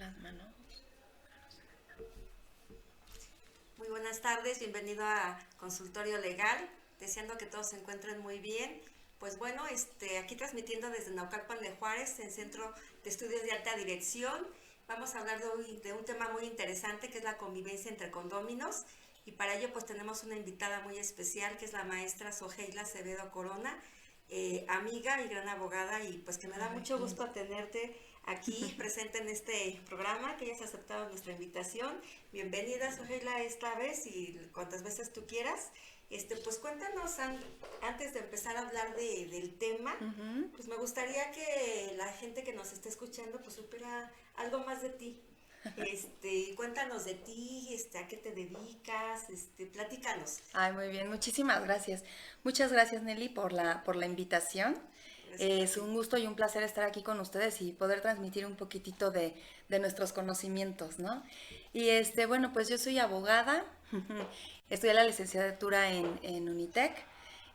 plasma, ¿no? Muy buenas tardes, bienvenido a Consultorio Legal, deseando que todos se encuentren muy bien. Pues bueno, aquí transmitiendo desde Naucalpan de Juárez, en Centro de Estudios de Alta Dirección. Vamos a hablar de un tema muy interesante que es la convivencia entre condóminos, y para ello pues tenemos una invitada muy especial que es la maestra Soheila Acevedo Corona, amiga y gran abogada, y pues que me da mucho gusto tenerte aquí presente en este programa, que hayas aceptado nuestra invitación. Bienvenida, Soheila, esta vez y cuantas veces tú quieras. Pues cuéntanos, antes de empezar a hablar del tema, pues me gustaría que la gente que nos esté escuchando pues supiera algo más de ti. Cuéntanos de ti, a qué te dedicas, platícanos. Ay, muy bien, muchísimas gracias. Muchas gracias, Nelly, por la invitación. Gracias a Es ti. un gusto y un placer estar aquí con ustedes y poder transmitir un poquitito de nuestros conocimientos, ¿no? Y bueno, pues yo soy abogada, estudié la licenciatura en Unitec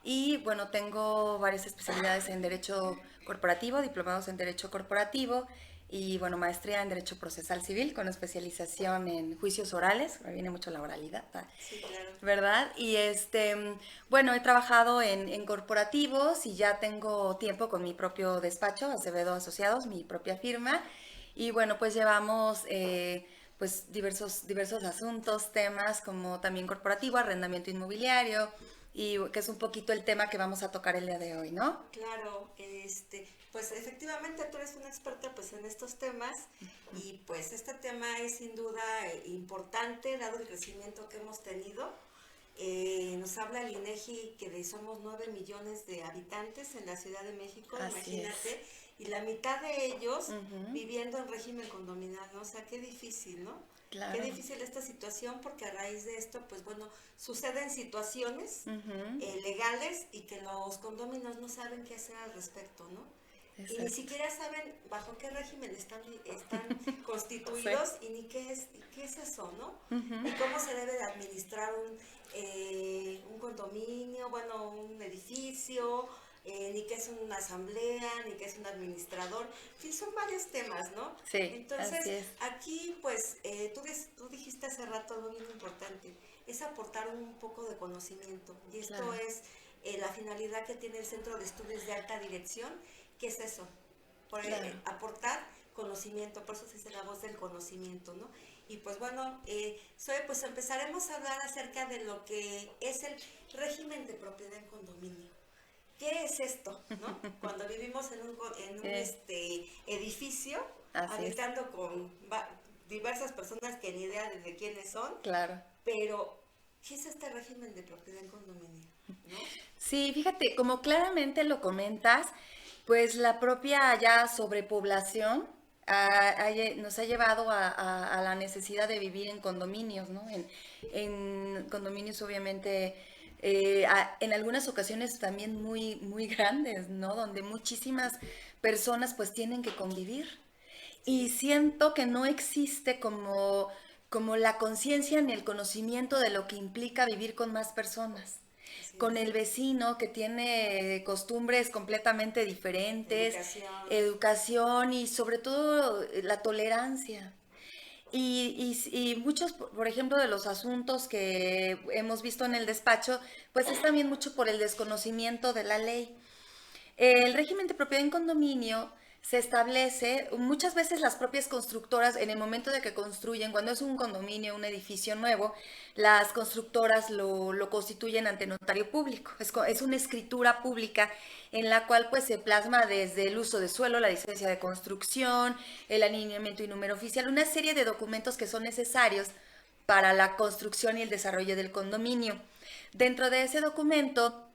y bueno, tengo varias especialidades en Derecho Corporativo, diplomados en Derecho Corporativo y bueno, maestría en Derecho Procesal Civil con especialización en juicios orales, me viene mucho la oralidad, Sí, claro. ¿verdad? Y bueno, he trabajado en corporativos y ya tengo tiempo con mi propio despacho, Acevedo Asociados, mi propia firma. Y bueno, pues llevamos pues diversos asuntos, temas como también corporativo, arrendamiento inmobiliario, y que es un poquito el tema que vamos a tocar el día de hoy, ¿no? Claro, pues efectivamente tú eres una experta pues en estos temas, y pues este tema es sin duda importante dado el crecimiento que hemos tenido. Nos habla el INEGI que somos 9 millones de habitantes en la Ciudad de México, Así es. imagínate, y la mitad de ellos Ujú. viviendo en régimen condominal, ¿no? O sea, qué difícil, ¿no? Qué Claro. difícil esta situación, porque a raíz de esto, pues bueno, suceden situaciones Ujú. legales, y que los condóminos no saben qué hacer al respecto, ¿no? Y ni Exacto. siquiera saben bajo qué régimen están Sí. constituidos, y ni qué es eso, ¿no? Ujú. Ni cómo se debe de administrar un condominio, bueno, un edificio, ni qué es una asamblea, ni qué es un administrador. En fin, son varios temas, ¿no? Sí, Entonces, así es. aquí, pues, tú dijiste hace rato algo bien importante, es aportar un poco de conocimiento. Y esto Claro, es la finalidad que tiene el Centro de Estudios de Alta Dirección. ¿Qué es eso? claro. Aportar conocimiento, por eso se dice la voz del conocimiento, ¿no? Y pues bueno, pues empezaremos a hablar acerca de lo que es el régimen de propiedad en condominio. ¿Qué es esto, no? Cuando vivimos Sí, edificio, así es. habitando con diversas personas que ni idea de quiénes son, Claro. pero ¿qué es este régimen de propiedad en condominio, no? Sí, fíjate, como claramente lo comentas, pues la propia ya sobrepoblación nos ha llevado a la necesidad de vivir en condominios, ¿no? En condominios obviamente, en algunas ocasiones también muy grandes, ¿no? Donde muchísimas personas pues tienen que convivir. Y Sí, siento que no existe como la conciencia ni el conocimiento de lo que implica vivir con más personas, así con es. el vecino que tiene costumbres completamente diferentes, Educación. educación y sobre todo la tolerancia. Y muchos, por ejemplo, de los asuntos que hemos visto en el despacho, pues es también mucho por el desconocimiento de la ley. El régimen de propiedad en condominio se establece, muchas veces las propias constructoras, en el momento de que construyen, cuando es un condominio, un edificio nuevo, las constructoras lo constituyen ante notario público. Es una escritura pública en la cual pues se plasma desde el uso de suelo, la licencia de construcción, el alineamiento y número oficial, una serie de documentos que son necesarios para la construcción y el desarrollo del condominio. Dentro de ese documento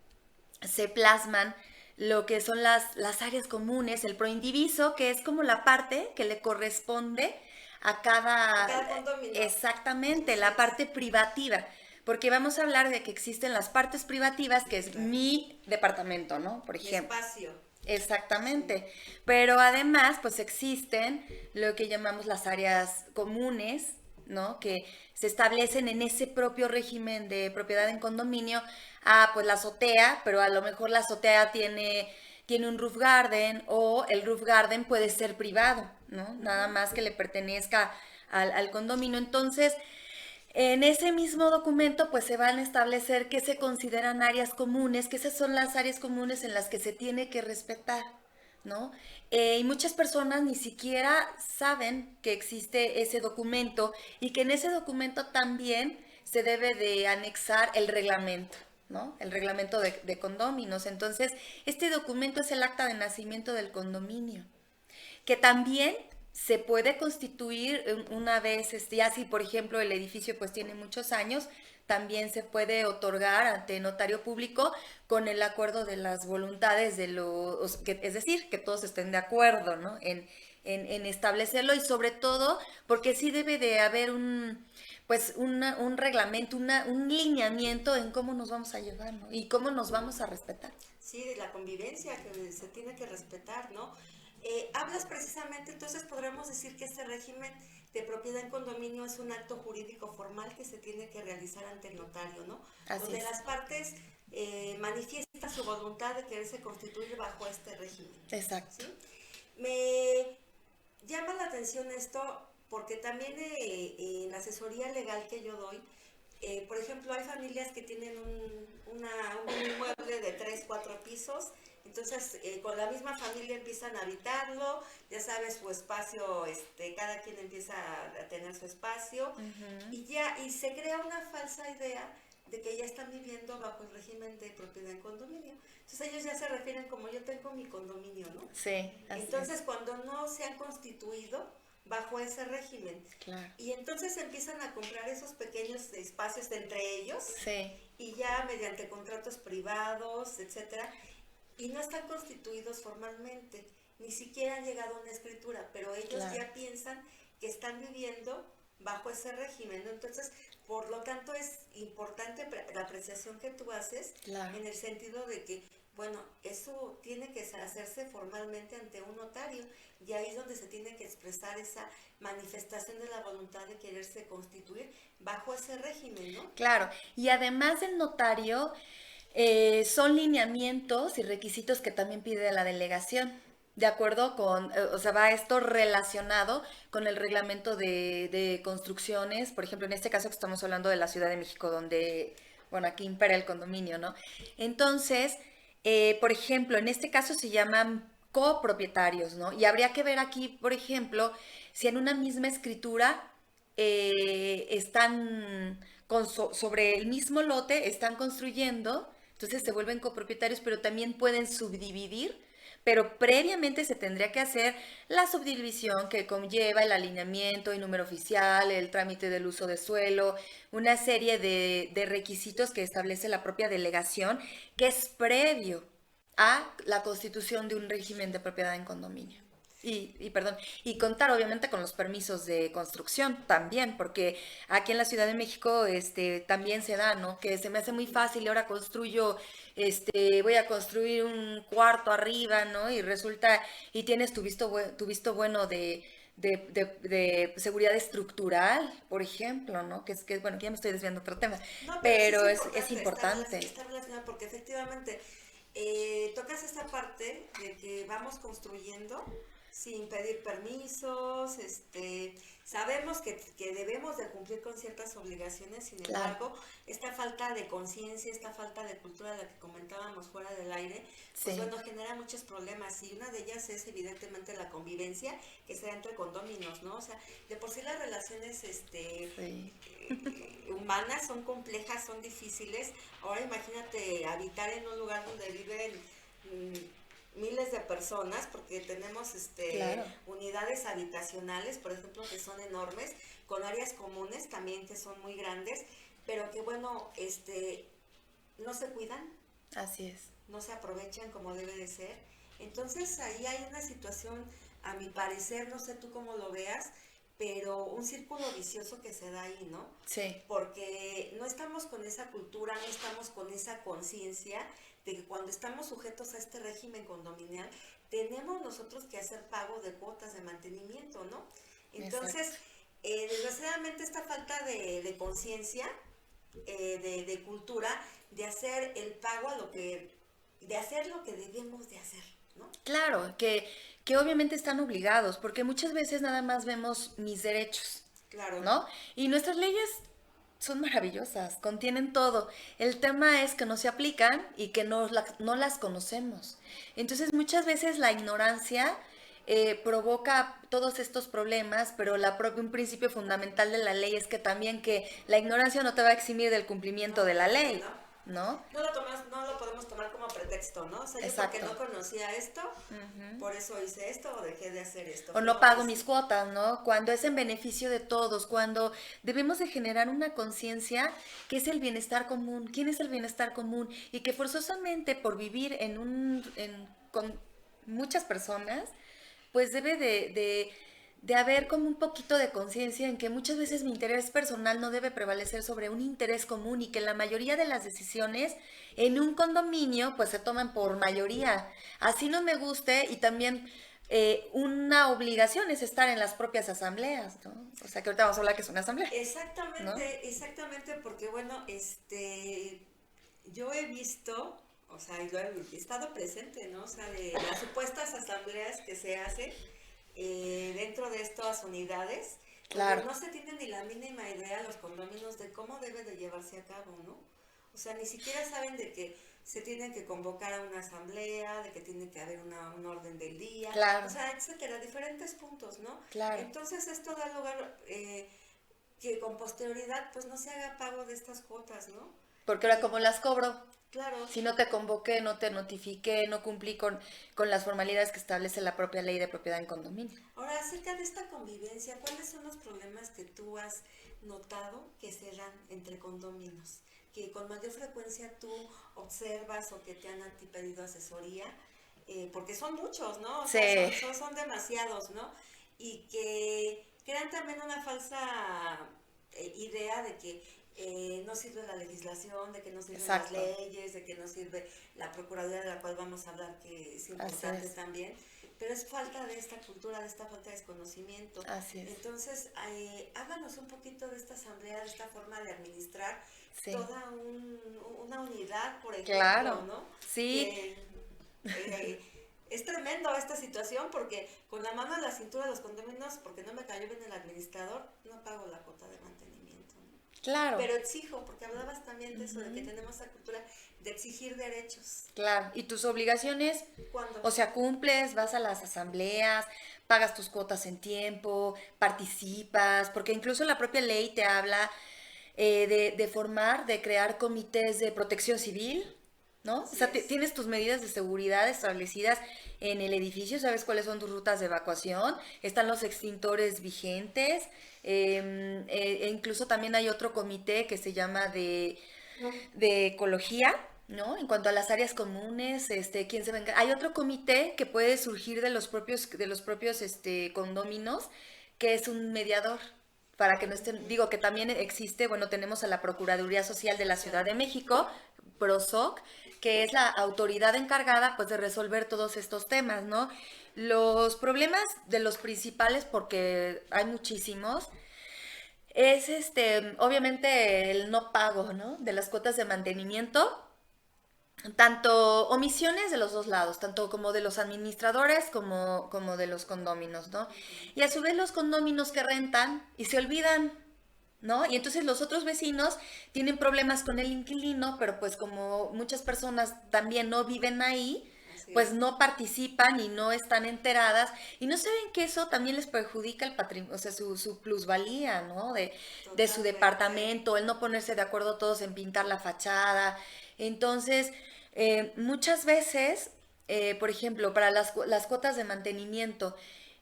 se plasman lo que son las áreas comunes, el proindiviso, que es como la parte que le corresponde a A cada, cada condominio. exactamente, Así la es. parte privativa, porque vamos a hablar de que existen las partes privativas, que es Claro. mi departamento, ¿no? Por Mi ejemplo. espacio. Sí. Exactamente, pero además pues existen lo que llamamos las áreas comunes, ¿no? Que se establecen en ese propio régimen de propiedad en condominio. Ah, pues la azotea, pero a lo mejor la azotea tiene un roof garden o el roof garden puede ser privado, ¿no? Nada más que le pertenezca al condominio. Entonces, en ese mismo documento, pues se van a establecer qué se consideran áreas comunes, que esas son las áreas comunes en las que se tiene que respetar, ¿no? Y muchas personas ni siquiera saben que existe ese documento y que en ese documento también se debe de anexar el reglamento, ¿no? El reglamento de condóminos. Entonces, este documento es el acta de nacimiento del condominio que también se puede constituir una vez, ya si por ejemplo el edificio pues tiene muchos años, también se puede otorgar ante notario público con el acuerdo de las voluntades de los, es decir, que todos estén de acuerdo, ¿no? En establecerlo y sobre todo porque sí debe de haber un reglamento, un lineamiento en cómo nos vamos a llevar, ¿no? Y cómo nos vamos a respetar. Sí, de la convivencia que se tiene que respetar, ¿no? Hablas precisamente, entonces podremos decir que este régimen de propiedad en condominio es un acto jurídico formal que se tiene que realizar ante el notario, ¿no? Así Donde es. las partes manifiestan su voluntad de quererse constituir bajo este régimen. Exacto. ¿Sí? Me llama la atención esto porque también en la asesoría legal que yo doy, por ejemplo, hay familias que tienen un inmueble de 3, 4 pisos, entonces con la misma familia empiezan a habitarlo, ya sabes, su espacio, cada quien empieza a tener su espacio, y se crea una falsa idea de que ya están viviendo bajo el régimen de propiedad en condominio. Entonces ellos ya se refieren como yo tengo mi condominio, ¿no? Sí, así Entonces es. cuando no se han constituido bajo ese régimen. Claro. Y entonces empiezan a comprar esos pequeños espacios entre ellos, Sí. y ya mediante contratos privados, etcétera, y no están constituidos formalmente, ni siquiera han llegado a una escritura, pero ellos Claro. ya piensan que están viviendo bajo ese régimen, ¿no? Entonces, por lo tanto, es importante la apreciación que tú haces, Claro. en el sentido de que, bueno, eso tiene que hacerse formalmente ante un notario, y ahí es donde se tiene que expresar esa manifestación de la voluntad de quererse constituir bajo ese régimen, ¿no? Claro. Y además del notario, son lineamientos y requisitos que también pide la delegación. De acuerdo con, o sea, va esto relacionado con el reglamento de construcciones, por ejemplo, en este caso que estamos hablando de la Ciudad de México, donde, bueno, aquí impera el condominio, ¿no? Entonces, por ejemplo, en este caso se llaman copropietarios, ¿no? Y habría que ver aquí, por ejemplo, si en una misma escritura están sobre el mismo lote, están construyendo, entonces se vuelven copropietarios, pero también pueden subdividir, pero previamente se tendría que hacer la subdivisión que conlleva el alineamiento y número oficial, el trámite del uso de suelo, una serie de requisitos que establece la propia delegación, que es previo a la constitución de un régimen de propiedad en condominio. Perdón, y contar obviamente con los permisos de construcción también, porque aquí en la Ciudad de México también se da, ¿no? Que se me hace muy fácil y ahora construyo, voy a construir un cuarto arriba, ¿no? Y resulta, y tienes tu visto bueno de seguridad estructural, por ejemplo, ¿no? Que bueno, que ya me estoy desviando de otro tema, No, pero sí pero es es importante, importante. está relacionado porque efectivamente tocas esta parte de que vamos construyendo sin pedir permisos, sabemos que debemos de cumplir con ciertas obligaciones, sin Claro, embargo, esta falta de conciencia, esta falta de cultura de la que comentábamos fuera del aire, pues sí, bueno, genera muchos problemas, y una de ellas es evidentemente la convivencia que se da entre condóminos, ¿no? O sea, de por sí las relaciones sí, humanas son complejas, son difíciles. Ahora imagínate habitar en un lugar donde viven miles de personas, porque tenemos claro, unidades habitacionales, por ejemplo, que son enormes, con áreas comunes también que son muy grandes, pero que bueno, no se cuidan, así es. no se aprovechan como debe de ser. Entonces ahí hay una situación, a mi parecer, no sé tú cómo lo veas, pero un círculo vicioso que se da ahí, ¿no? Sí, Porque no estamos con esa cultura, no estamos con esa conciencia de que cuando estamos sujetos a este régimen condominial, tenemos nosotros que hacer pago de cuotas de mantenimiento, ¿no? Entonces, exacto. desgraciadamente esta falta de conciencia, de cultura, de hacer el pago de hacer lo que debemos de hacer. ¿no? Claro, que obviamente están obligados, porque muchas veces nada más vemos mis derechos, Claro. ¿no? Y nuestras leyes son maravillosas, contienen todo. El tema es que no se aplican y que no las conocemos. Entonces muchas veces la ignorancia provoca todos estos problemas, pero un principio fundamental de la ley es que también que la ignorancia no te va a eximir del cumplimiento de la ley, ¿No? ¿no? No lo podemos tomar como pretexto, ¿no? O sea, yo porque Exacto. no conocía esto, por eso hice esto o dejé de hacer esto. O no Fíjate, pago mis cuotas, ¿no? Cuando es en beneficio de todos, cuando debemos de generar una conciencia que es el bienestar común. ¿Quién es el bienestar común? Y que forzosamente por vivir con muchas personas, pues debe de haber como un poquito de conciencia en que muchas veces mi interés personal no debe prevalecer sobre un interés común y que la mayoría de las decisiones en un condominio pues se toman por mayoría. Así no me guste y también una obligación es estar en las propias asambleas, ¿no? O sea que ahorita vamos a hablar que es una asamblea, ¿no? Exactamente, porque bueno, yo he visto, o sea, y lo he estado presente, ¿no? O sea, de las supuestas asambleas que se hacen dentro de estas unidades, Claro. donde no se tiene ni la mínima idea los condóminos de cómo debe de llevarse a cabo, ¿no? O sea, ni siquiera saben de que se tiene que convocar a una asamblea, de que tiene que haber un orden del día, Claro. o sea, etcétera, diferentes puntos, ¿no? Claro. Entonces esto da lugar que con posterioridad pues no se haga pago de estas cuotas, ¿no? Porque ahora como las cobro, Claro. si no te convoqué, no te notifiqué, no cumplí con las formalidades que establece la propia ley de propiedad en condominio. Ahora, acerca de esta convivencia, ¿cuáles son los problemas que tú has notado que se dan entre condominios? Que con mayor frecuencia tú observas o que te han a ti pedido asesoría, porque son muchos, ¿no? O Sí. sea, son demasiados, ¿no? Y que crean también una falsa idea de que no sirve la legislación, de que no sirven Exacto. las leyes, de que no sirve la Procuraduría de la cual vamos a hablar, que es importante también, pero es falta de esta cultura, de esta falta de desconocimiento. Así es. Entonces, háblanos un poquito de esta asamblea, de esta forma de administrar Sí. toda una unidad, por ejemplo, Claro. ¿no? Sí. Es tremendo esta situación porque con la mano a la cintura de los condominios, porque no me cayó bien el administrador, no pago la cuota de mantenimiento, ¿no? Claro. Pero exijo, porque hablabas también de eso, de que tenemos esa cultura de exigir derechos. Claro. ¿Y tus obligaciones? ¿Cuándo? O sea, cumples, vas a las asambleas, pagas tus cuotas en tiempo, participas, porque incluso la propia ley te habla de crear comités de protección civil, ¿no? Así O sea, es. tienes tus medidas de seguridad establecidas en el edificio, sabes cuáles son tus rutas de evacuación, están los extintores vigentes, e incluso también hay otro comité que se llama de ecología, ¿no? En cuanto a las áreas comunes, quién se venga. Hay otro comité que puede surgir de los propios condóminos, que es un mediador para que no estén, digo que también existe, bueno, tenemos a la Procuraduría Social de la Ciudad de México, PROSOC, que es la autoridad encargada pues de resolver todos estos temas, ¿no? Los problemas de los principales, porque hay muchísimos, es obviamente el no pago, ¿no? De las cuotas de mantenimiento, tanto omisiones de los dos lados, tanto como de los administradores como de los condóminos, ¿no? Y a su vez los condóminos que rentan y se olvidan, ¿no? Y entonces los otros vecinos tienen problemas con el inquilino, pero pues como muchas personas también no viven ahí, pues no participan y no están enteradas y no saben que eso también les perjudica el patrimonio, o sea, su plusvalía, ¿no? De su departamento, el no ponerse de acuerdo todos en pintar la fachada. Entonces, muchas veces, por ejemplo, para las cuotas de mantenimiento,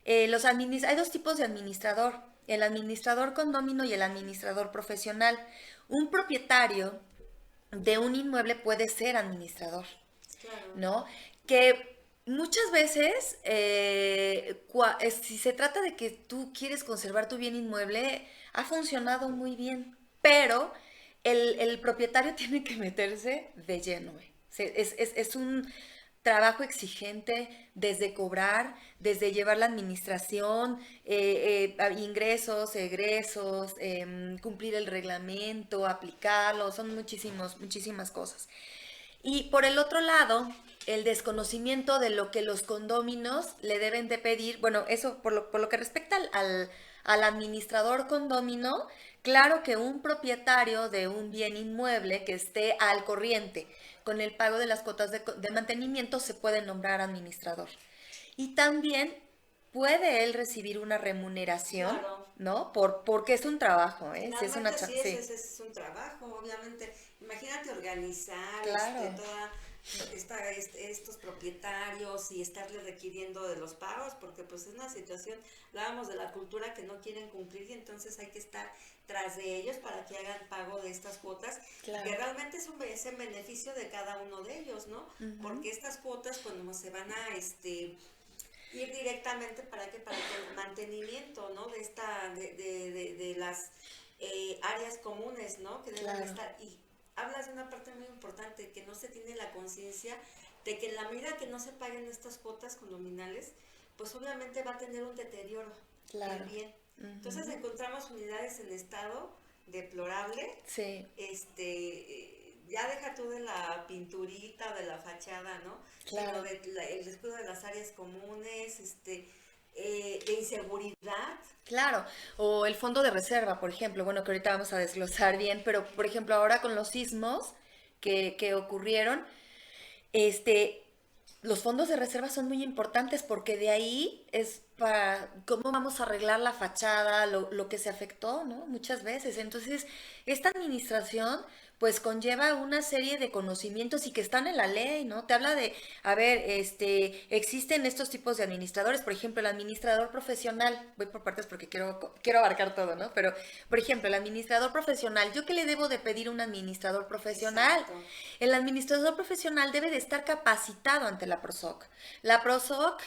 hay dos tipos de administrador, el administrador condómino y el administrador profesional. Un propietario de un inmueble puede ser administrador, Claro. ¿no? Que muchas veces, si se trata de que tú quieres conservar tu bien inmueble, ha funcionado muy bien, pero el propietario tiene que meterse de lleno. Es un trabajo exigente desde cobrar, desde llevar la administración, ingresos, egresos, cumplir el reglamento, aplicarlo, son muchísimas cosas. Y por el otro lado, el desconocimiento de lo que los condóminos le deben de pedir, bueno, eso por lo que respecta al administrador condómino, claro que un propietario de un bien inmueble que esté al corriente con el pago de las cuotas de mantenimiento se puede nombrar administrador. Y también puede él recibir una remuneración, Claro. ¿no? Porque es un trabajo, ¿eh? Sí, es una Finalmente sí, sí, ese es un trabajo, obviamente. Imagínate organizar claro, toda estos propietarios y estarle requiriendo de los pagos, porque pues es una situación, hablábamos de la cultura que no quieren cumplir y entonces hay que estar tras de ellos para que hagan pago de estas cuotas, claro. que realmente es en beneficio de cada uno de ellos, ¿no? Ujú. Porque estas cuotas cuando se van a ir directamente para que el mantenimiento, ¿no? De esta, de las áreas comunes, ¿no? Que deben de Claro, estar. Y hablas de una parte muy importante, que no se tiene la conciencia de que en la medida que no se paguen estas cuotas condominales, pues obviamente va a tener un deterioro del claro. bien. Entonces Ujú. encontramos unidades en estado deplorable, Sí, ya deja tú de la pinturita, de la fachada, ¿no? Sino claro, el descuido de las áreas comunes, de inseguridad. claro. O el fondo de reserva, por ejemplo, bueno, que ahorita vamos a desglosar bien, pero por ejemplo, ahora con los sismos que ocurrieron, este, los fondos de reserva son muy importantes porque de ahí es para cómo vamos a arreglar la fachada, lo que se afectó, ¿no? Muchas veces. Entonces, esta administración pues conlleva una serie de conocimientos y que están en la ley, ¿no? Te habla de, a ver, existen estos tipos de administradores, por ejemplo, el administrador profesional, voy por partes porque quiero abarcar todo, ¿no? Pero, por ejemplo, el administrador profesional, ¿yo qué le debo de pedir a un administrador profesional? Exacto. El administrador profesional debe de estar capacitado ante la PROSOC. La PROSOC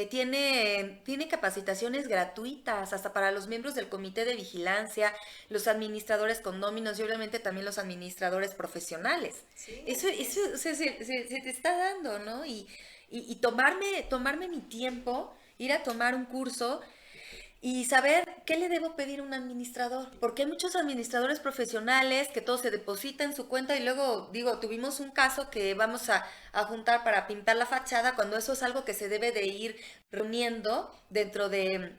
tiene capacitaciones gratuitas hasta para los miembros del comité de vigilancia, los administradores condóminos y obviamente también los administradores profesionales. Sí, así Eso es. o sea, se te está dando, ¿no? Y tomarme mi tiempo, ir a tomar un curso y saber qué le debo pedir a un administrador, porque hay muchos administradores profesionales que todo se deposita en su cuenta y luego, digo, tuvimos un caso que vamos a juntar para pintar la fachada cuando eso es algo que se debe de ir reuniendo dentro de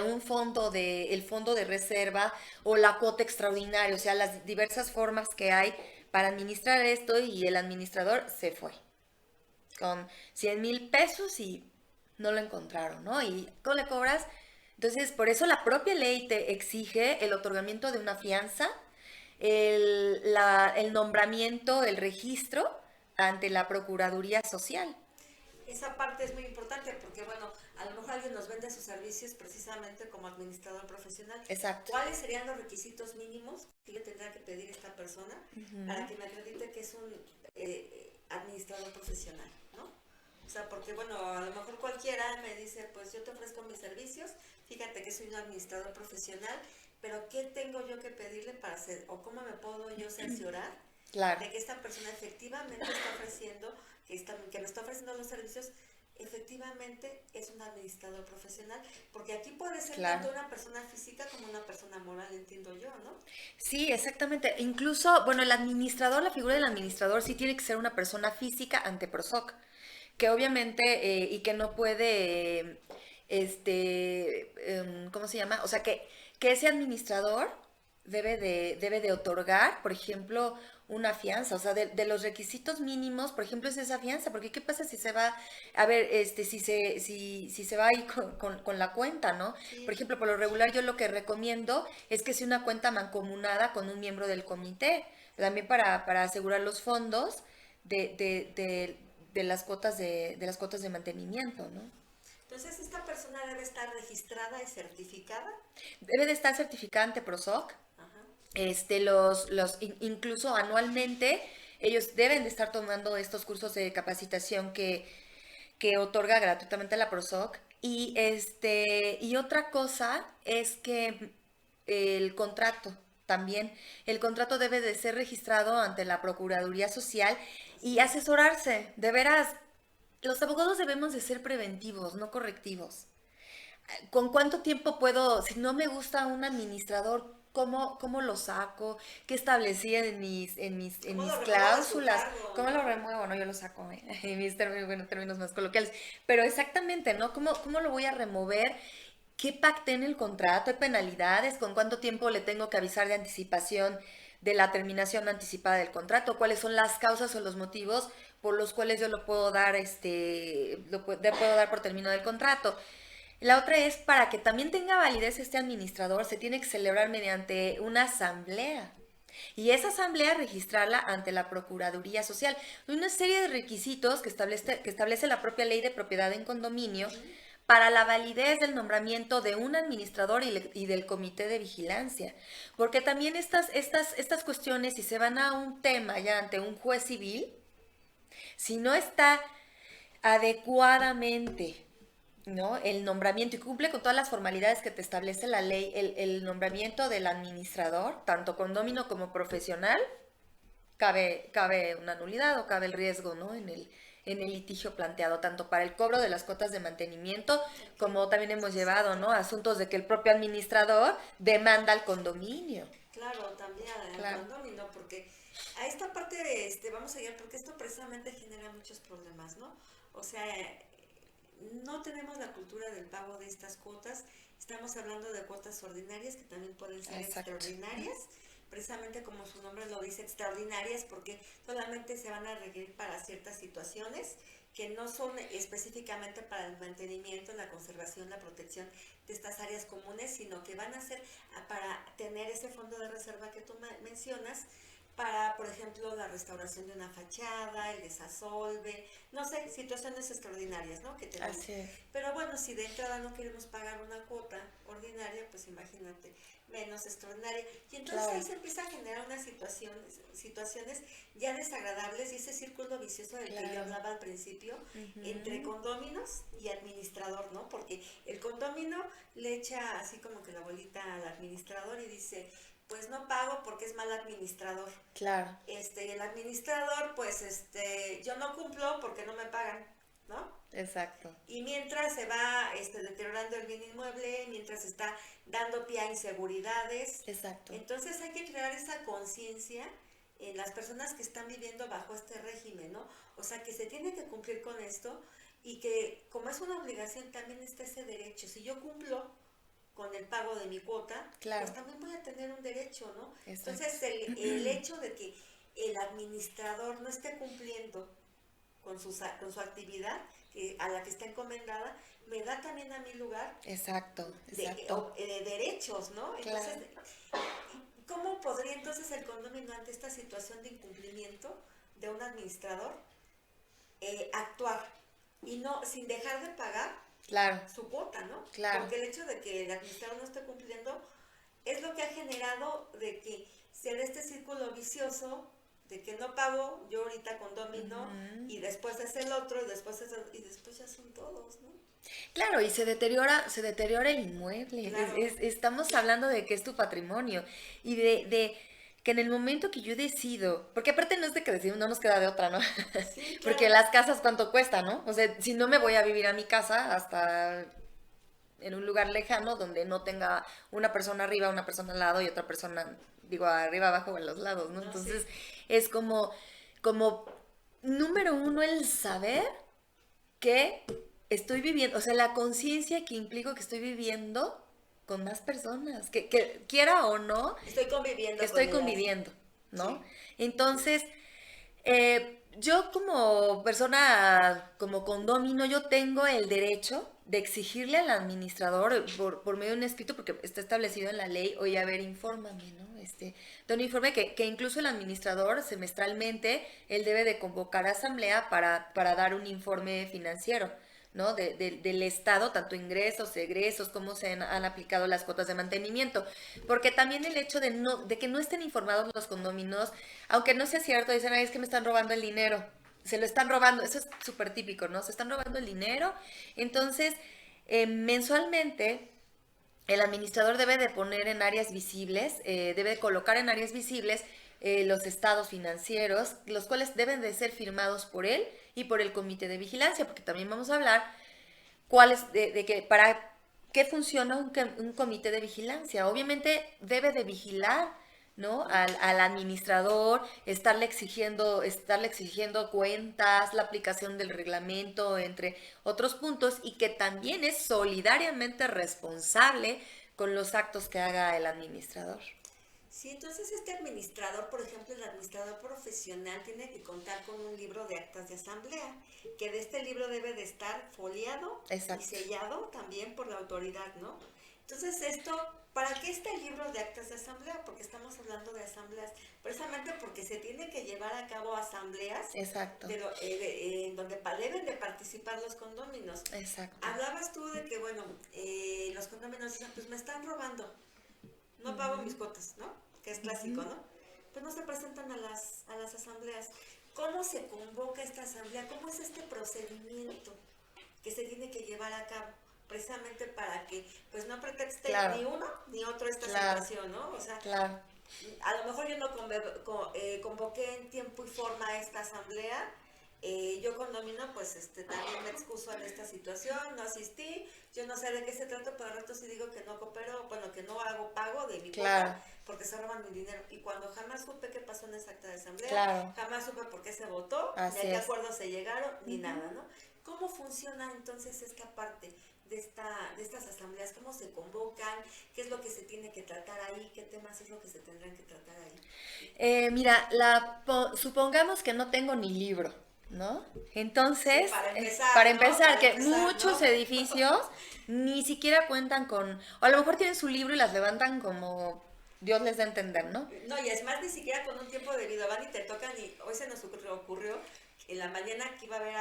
un fondo, el fondo de reserva o la cuota extraordinaria, o sea, las diversas formas que hay para administrar esto y el administrador se fue con 100,000 pesos y no lo encontraron, ¿no? ¿Y cómo le cobras? Entonces, por eso la propia ley te exige el otorgamiento de una fianza, el nombramiento, el registro ante la Procuraduría Social. Esa parte es muy importante porque, bueno, a lo mejor alguien nos vende sus servicios precisamente como administrador profesional. Exacto. ¿Cuáles serían los requisitos mínimos que yo tendría que pedir a esta persona para Ujú. que me acredite que es un administrador profesional, ¿no? O sea, porque, bueno, a lo mejor cualquiera me dice, pues yo te ofrezco mis servicios, fíjate que soy un administrador profesional, pero ¿qué tengo yo que pedirle para hacer, o cómo me puedo yo cerciorar Claro, de que esta persona efectivamente está ofreciendo, que me está ofreciendo los servicios, efectivamente es un administrador profesional? Porque aquí puede ser claro. tanto una persona física como una persona moral, entiendo yo, ¿no? Sí, exactamente. Incluso, bueno, el administrador, la figura del administrador sí tiene que ser una persona física ante PROSOC, que obviamente, y que no puede, ¿cómo se llama? O sea, que ese administrador debe de otorgar, por ejemplo, una fianza, o sea, de los requisitos mínimos, por ejemplo, es esa fianza, porque ¿qué pasa si se va, a ver, si se va ahí con la cuenta, ¿no? Por Sí, ejemplo, por lo regular yo lo que recomiendo es que sea una cuenta mancomunada con un miembro del comité, también para asegurar los fondos de las cuotas de las cuotas de mantenimiento, ¿no? entonces esta persona debe estar registrada y certificada. Debe de estar certificada ante PROSOC. Ajá. Incluso anualmente ellos deben de estar tomando estos cursos de capacitación que otorga gratuitamente la PROSOC. Y otra cosa es que el contrato también, el contrato debe de ser registrado ante la Procuraduría Social y Así es. asesorarse. De veras, los abogados debemos de ser preventivos, no correctivos. ¿Con cuánto tiempo puedo, si no me gusta un administrador? cómo lo saco, qué establecí en ¿Cómo mis lo remuevo de su cláusulas, cargo, cómo lo no? remuevo, no, yo lo saco, en mis términos, bueno, términos más coloquiales, pero exactamente, ¿no? ¿Cómo lo voy a remover? ¿Qué pacté en el contrato? ¿Hay penalidades? ¿Con cuánto tiempo le tengo que avisar de anticipación de la terminación anticipada del contrato? ¿Cuáles son las causas o los motivos por los cuales yo lo puedo dar, puedo dar por terminado el contrato? La otra es, para que también tenga validez este administrador, se tiene que celebrar mediante una asamblea. Y esa asamblea registrarla ante la Procuraduría Social. Una serie de requisitos que establece la propia ley de propiedad en condominio para la validez del nombramiento de un administrador y del comité de vigilancia. Porque también estas cuestiones, si se van a un tema ya ante un juez civil, si no está adecuadamente, ¿no? El nombramiento y cumple con todas las formalidades que te establece la ley, el nombramiento del administrador, tanto condómino como profesional, cabe una nulidad o cabe el riesgo, ¿no? En el litigio planteado, tanto para el cobro de las cuotas de mantenimiento, como también hemos llevado, ¿no? Asuntos de que el propio administrador demanda al condominio. Claro, también al Claro. condominio, porque a esta parte, vamos a ir, porque esto precisamente genera muchos problemas, ¿no? O sea, no tenemos la cultura del pago de estas cuotas. Estamos hablando de cuotas ordinarias que también pueden ser Exacto. extraordinarias, precisamente como su nombre lo dice, extraordinarias, porque solamente se van a requerir para ciertas situaciones que no son específicamente para el mantenimiento, la conservación, la protección de estas áreas comunes, sino que van a ser para tener ese fondo de reserva que tú mencionas, para, por ejemplo, la restauración de una fachada, el desasolve, no sé, situaciones extraordinarias, ¿no? Que tenemos. Así es. Pero bueno, si de entrada no queremos pagar una cuota ordinaria, pues imagínate, menos extraordinaria. Y entonces Claro. ahí se empieza a generar unas situaciones ya desagradables y ese círculo vicioso del que yo Claro. hablaba al principio, Ujú. entre condóminos y administrador, ¿no? Porque el condómino le echa así como que la bolita al administrador y dice, pues no pago porque es mal administrador. Claro. El administrador, pues yo no cumplo porque no me pagan, ¿no? Exacto. Y mientras se va deteriorando el bien inmueble, mientras está dando pie a inseguridades, Exacto. entonces hay que crear esa conciencia en las personas que están viviendo bajo este régimen, ¿no? O sea, que se tiene que cumplir con esto y que como es una obligación también está ese derecho. Si yo cumplo con el pago de mi cuota, Claro. pues también voy a tener un derecho, ¿no? Exacto. Entonces el hecho de que el administrador no esté cumpliendo con su actividad a la que está encomendada, me da también a mi lugar Exacto. de derechos, ¿no? Entonces, Claro. ¿cómo podría entonces el condominio ante esta situación de incumplimiento de un administrador actuar y no sin dejar de pagar Claro. su cuota, ¿no? Claro. Porque el hecho de que el administrador no esté cumpliendo es lo que ha generado de que se dé este círculo vicioso de que no pago yo ahorita condómino y después es el otro y después ya son todos, ¿no? Claro, y se deteriora el inmueble. Claro. Estamos hablando de que es tu patrimonio y de que en el momento que yo decido, porque aparte no es de que decidimos, no nos queda de otra, ¿no? Sí, Porque claro. las casas cuánto cuestan, ¿no? O sea, si no me voy a vivir a mi casa hasta en un lugar lejano donde no tenga una persona arriba, una persona al lado y otra persona, digo, arriba, abajo o en los lados, ¿no? No, Entonces, sí. es como número uno el saber que estoy viviendo, o sea, la conciencia que implico que estoy viviendo con más personas, que quiera o no, Estoy conviviendo que estoy con ellas. conviviendo, ¿no? Sí. Entonces, yo como persona, como condómino, yo tengo el derecho de exigirle al administrador por medio de un escrito, porque está establecido en la ley, oye, a ver, infórmame, ¿no? De un informe que incluso el administrador semestralmente, él debe de convocar a asamblea para dar un informe financiero, ¿no? Del Estado, tanto ingresos, egresos, cómo se han aplicado las cuotas de mantenimiento. Porque también el hecho de que no estén informados los condóminos, aunque no sea cierto, dicen, ay, es que me están robando el dinero. Se lo están robando, eso es súper típico, ¿no? Se están robando el dinero. Entonces, mensualmente, el administrador debe de poner en áreas visibles, debe de colocar en áreas visibles los estados financieros, los cuales deben de ser firmados por él y por el comité de vigilancia, porque también vamos a hablar cuáles de que para ¿qué funciona un comité de vigilancia? Obviamente debe de vigilar, ¿no? Al administrador, estarle exigiendo cuentas, la aplicación del reglamento, entre otros puntos, y que también es solidariamente responsable con los actos que haga el administrador. Sí, entonces este administrador, por ejemplo, el administrador profesional tiene que contar con un libro de actas de asamblea, que de este libro debe de estar foliado y Exacto. sellado también por la autoridad, ¿no? Entonces esto, ¿para qué está el libro de actas de asamblea? Porque estamos hablando de asambleas, precisamente porque se tiene que llevar a cabo asambleas Exacto. en donde deben de participar los condóminos. Exacto. Hablabas tú de que, bueno, los condóminos dicen, pues me están robando, no pago mis cuotas, ¿no? Que es clásico, ¿no? Pues no se presentan a las asambleas. ¿Cómo se convoca esta asamblea? ¿Cómo es este procedimiento que se tiene que llevar a cabo? Precisamente para que pues no pretexte Claro. ni uno ni otro esta Claro. situación, ¿no? O sea, Claro. a lo mejor yo no convoqué en tiempo y forma a esta asamblea. Yo condomino, pues también me excuso en esta situación, no asistí, yo no sé de qué se trata, pero al rato sí digo que no coopero, bueno, que no hago pago de mi Claro. cuota porque se roban mi dinero. Y cuando jamás supe qué pasó en esa acta de asamblea, Claro. jamás supe por qué se votó, Así ni a qué es. acuerdos se llegaron, ni nada, ¿no? ¿Cómo funciona entonces esta parte de estas asambleas? ¿Cómo se convocan? ¿Qué es lo que se tiene que tratar ahí? ¿Qué temas es lo que se tendrán que tratar ahí? Mira, supongamos que no tengo ni libro, ¿no? Entonces, Sí, para empezar, para ¿no? empezar, Para que empezar, muchos ¿no? edificios ni siquiera cuentan con, o a lo mejor tienen su libro y las levantan como Dios les da a entender, ¿no? No, y es más, ni siquiera con un tiempo debido, van y te tocan, y hoy se nos ocurrió en la mañana que iba a haber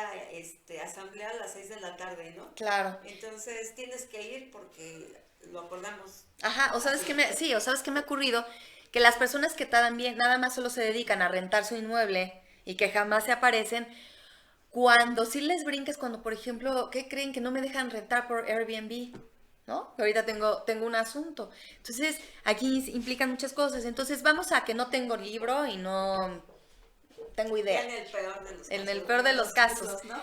asamblea a las 6 de la tarde, ¿no? Claro. Entonces tienes que ir porque lo acordamos. Ajá, o sabes Así. qué sí, o sabes qué me ha ocurrido, que las personas que también nada más solo se dedican a rentar su inmueble y que jamás se aparecen, cuando sí les brinques, cuando por ejemplo, ¿qué creen? Que no me dejan rentar por Airbnb, ¿no? Que ahorita tengo un asunto. Entonces, aquí implican muchas cosas. Entonces, vamos a que no tengo libro y no tengo idea. En el peor de los casos. En el peor de los casos. ¿No?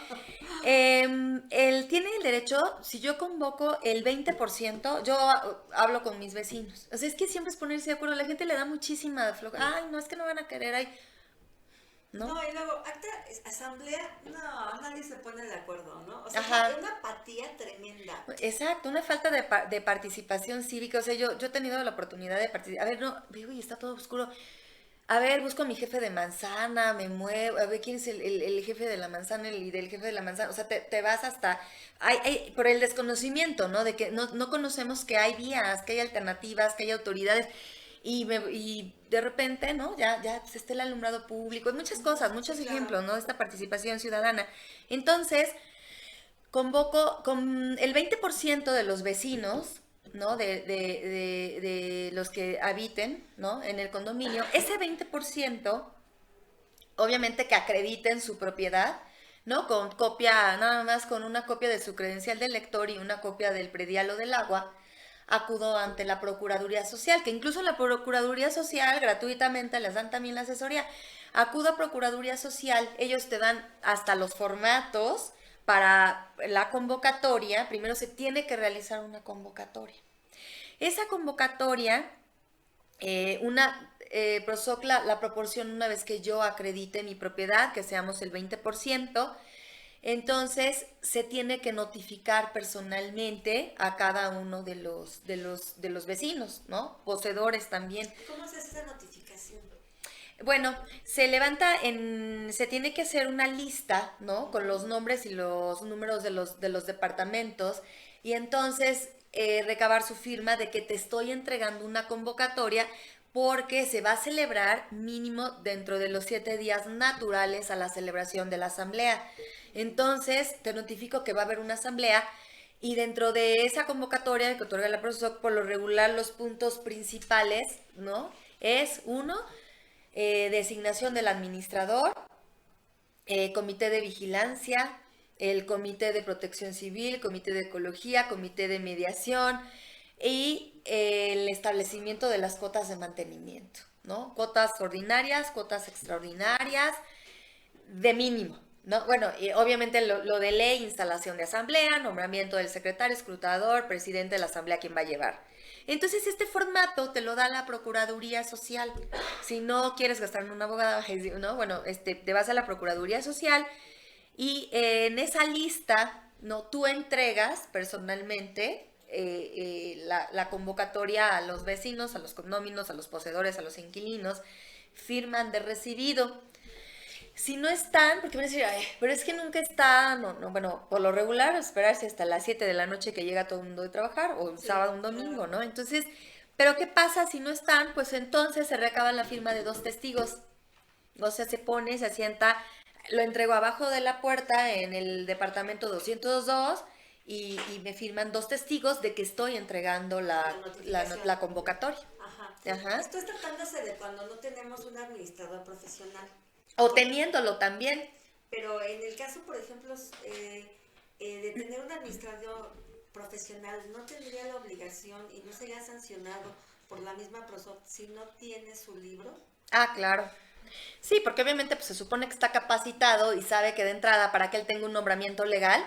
Él tiene el derecho, si yo convoco el 20%, yo hablo con mis vecinos. O sea, es que siempre es ponerse de acuerdo. La gente le da muchísima flojera. Ay, no, es que no van a querer. Ay, ¿no? No, y luego, asamblea, no, nadie se pone de acuerdo, ¿no? O sea, Ajá. hay una apatía tremenda. Exacto, una falta de participación cívica. O sea, yo he tenido la oportunidad de participar. A ver, no, veo y está todo oscuro. A ver, busco a mi jefe de manzana, me muevo, a ver quién es el jefe de la manzana y del jefe de la manzana. O sea, te vas hasta, por el desconocimiento, ¿no? De que no conocemos que hay vías, que hay alternativas, que hay autoridades. Y de repente, ¿no? Ya se está el alumbrado público, hay muchas cosas, muchos Sí, claro. ejemplos, ¿no? Esta participación ciudadana. Entonces, convoco con el 20% de los vecinos, ¿no? De los que habiten, ¿no? En el condominio, ese 20%, obviamente que acrediten su propiedad, ¿no? Con copia, nada más con una copia de su credencial de lector y una copia del predial o del agua, acudo ante la Procuraduría Social, que incluso en la Procuraduría Social gratuitamente les dan también la asesoría. Acudo a Procuraduría Social, ellos te dan hasta los formatos para la convocatoria. Primero se tiene que realizar una convocatoria. Esa convocatoria, PROSOC la proporciona una vez que yo acredite mi propiedad, que seamos el 20%. Entonces se tiene que notificar personalmente a cada uno de los vecinos, ¿no? Poseedores también. ¿Cómo se hace esa notificación? Bueno, se tiene que hacer una lista, ¿no? Con los nombres y los números de los departamentos, y entonces recabar su firma de que te estoy entregando una convocatoria porque se va a celebrar mínimo dentro de los 7 días naturales a la celebración de la asamblea. Entonces te notifico que va a haber una asamblea, y dentro de esa convocatoria que otorga la PROSOC, por lo regular los puntos principales, ¿no? Es uno, designación del administrador, comité de vigilancia, el comité de protección civil, comité de ecología, comité de mediación y el establecimiento de las cuotas de mantenimiento, ¿no? Cuotas ordinarias, cuotas extraordinarias, de mínimo, ¿no? Bueno, y obviamente lo de ley, instalación de asamblea, nombramiento del secretario, escrutador, presidente de la asamblea, ¿quién va a llevar? Entonces, este formato te lo da la Procuraduría Social. Si no quieres gastar en un abogado, ¿no? Bueno, te vas a la Procuraduría Social y en esa lista, ¿no? Tú entregas personalmente la convocatoria a los vecinos, a los condóminos, a los poseedores, a los inquilinos, firman de recibido. Si no están, porque van a decir, "Ay, pero es que nunca están", no, no, bueno, por lo regular, esperarse hasta las 7 de la noche que llega todo el mundo de trabajar, o un Sí, sábado, un domingo, claro. ¿no? Entonces, pero ¿qué pasa si no están? Pues entonces se recaba la firma de dos testigos. O sea, se pone, se asienta, lo entrego abajo de la puerta en el departamento 202 y me firman dos testigos de que estoy entregando La notificación. la convocatoria. Ajá. Ajá. Esto es tratándose de cuando no tenemos un administrador profesional. O Por- teniéndolo también. Pero en el caso, por ejemplo, de tener un administrador profesional, no tendría la obligación y no sería sancionado por la misma PROSOP si no tiene su libro. Ah, claro. Sí, porque obviamente pues, se supone que está capacitado y sabe que de entrada, para que él tenga un nombramiento legal,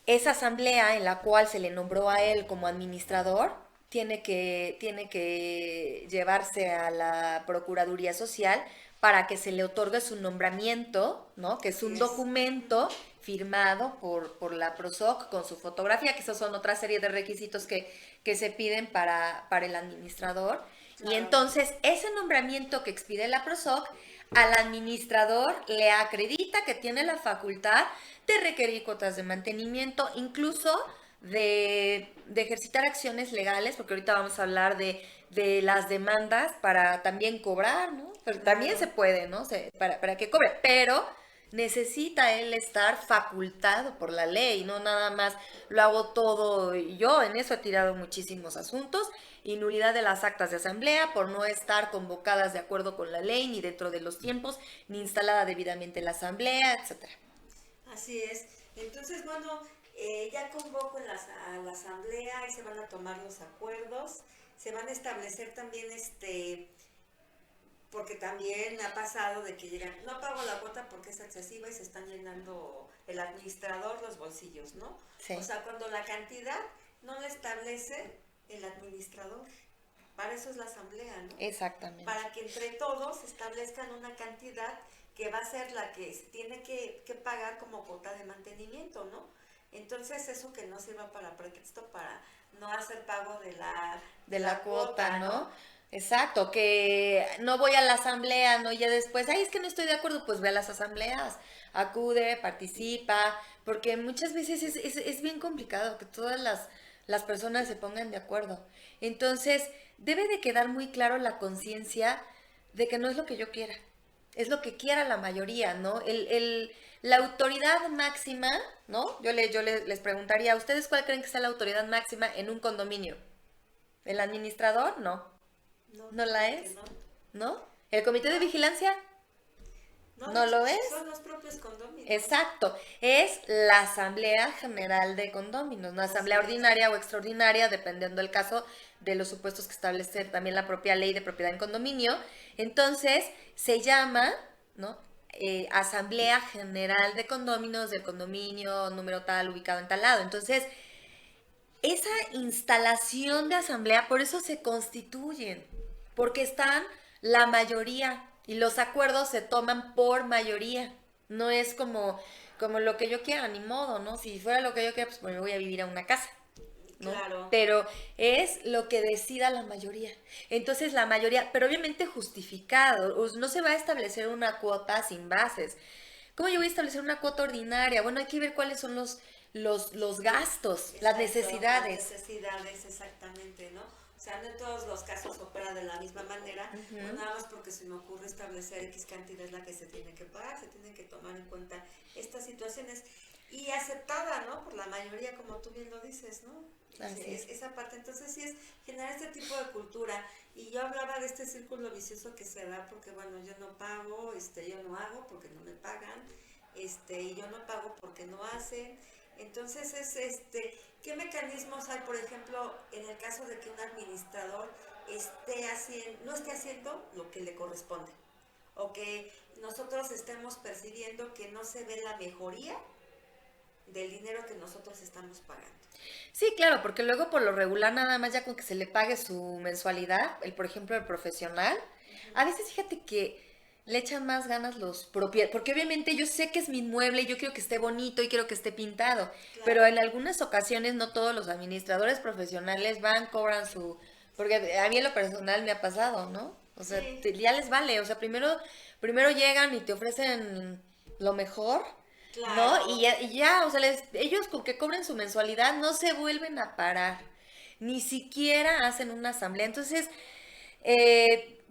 esa asamblea en la cual se le nombró a él como administrador tiene que llevarse a la Procuraduría Social para que se le otorgue su nombramiento, ¿no? Que es Así un es. documento firmado por la PROSOC con su fotografía, que esos son otra serie de requisitos que se piden para el administrador. Y Claro. entonces ese nombramiento que expide la PROSOC al administrador le acredita que tiene la facultad de requerir cuotas de mantenimiento, incluso de ejercitar acciones legales, porque ahorita vamos a hablar de las demandas para también cobrar, ¿no? Pero también se Claro. puede, ¿no? Para que cobre, pero necesita él estar facultado por la ley, no nada más lo hago todo yo. En eso he tirado muchísimos asuntos y nulidad de las actas de asamblea por no estar convocadas de acuerdo con la ley, ni dentro de los tiempos, ni instalada debidamente la asamblea, etcétera. Así es. Entonces, bueno, ya convoco en a la asamblea y se van a tomar los acuerdos. Se van a establecer también, porque también me ha pasado de que llegan, no pago la cuota porque es excesiva y se están llenando el administrador los bolsillos, ¿no? Sí, O sea, cuando la cantidad no la establece el administrador. Para eso es la asamblea, ¿no? exactamente. Para que entre todos establezcan una cantidad que va a ser la que se tiene que pagar como cuota de mantenimiento, ¿no? Entonces eso que no sirva para pretexto para no hacer pago De de la la cuota, cuota, ¿no? ¿no? Exacto, que no voy a la asamblea, ¿no? Ya después, ay, es que no estoy de acuerdo, pues ve a las asambleas, acude, participa, porque muchas veces es bien complicado que todas las personas se pongan de acuerdo. Entonces, debe de quedar muy claro la conciencia de que no es lo que yo quiera, es lo que quiera la mayoría, ¿no? La autoridad máxima, ¿no? Les preguntaría, ¿a ustedes cuál creen que sea la autoridad máxima en un condominio? ¿El administrador? No. No, ¿No la fíjate que es? no. ¿No? ¿El comité de No, vigilancia? no, de ¿No hecho lo es? son los propios condóminos. Exacto. Es la Asamblea General de Condóminos, una Así asamblea es. ordinaria o extraordinaria, dependiendo del caso de los supuestos que establece también la propia ley de propiedad en condominio. Entonces, se llama, ¿no? Asamblea General de Condóminos del condominio número tal, ubicado en tal lado. Entonces, esa instalación de asamblea, por eso se constituyen, porque están la mayoría y los acuerdos se toman por mayoría. No es como lo que yo quiera, ni modo, ¿no? Si fuera lo que yo quiera, pues me voy a vivir a una casa, ¿no? Claro. Pero es lo que decida la mayoría. Entonces la mayoría, pero obviamente justificado, no se va a establecer una cuota sin bases. ¿Cómo yo voy a establecer una cuota ordinaria? Bueno, hay que ver cuáles son los gastos, las Exacto, las necesidades. necesidades, exactamente, ¿no? O sea, no en todos los casos opera de la misma manera, no Ujú. nada más porque se me ocurre establecer X cantidad es la que se tiene que pagar, se tienen que tomar en cuenta estas situaciones y aceptada, ¿no? Por la mayoría, como tú bien lo dices, ¿no? Así es. Esa parte, entonces sí es generar este tipo de cultura. Y yo hablaba de este círculo vicioso que se da porque, bueno, yo no pago, yo no hago porque no me pagan, y yo no pago porque no hacen. Entonces es ¿qué mecanismos hay, por ejemplo, en el caso de que un administrador no esté haciendo lo que le corresponde? O que nosotros estemos percibiendo que no se ve la mejoría del dinero que nosotros estamos pagando. Sí, claro, porque luego por lo regular nada más ya con que se le pague su mensualidad, por ejemplo, el profesional, a veces fíjate que le echan más ganas los propietarios, porque obviamente yo sé que es mi inmueble y yo quiero que esté bonito y quiero que esté pintado, pero Claro. en algunas ocasiones no todos los administradores profesionales van, cobran su, porque a mí en lo personal me ha pasado, ¿no? O sea, Sí, ya les vale, o sea, primero llegan y te ofrecen lo mejor, ¿no? claro. Y ya, o sea, ellos con que cobren su mensualidad no se vuelven a parar, ni siquiera hacen una asamblea. Entonces,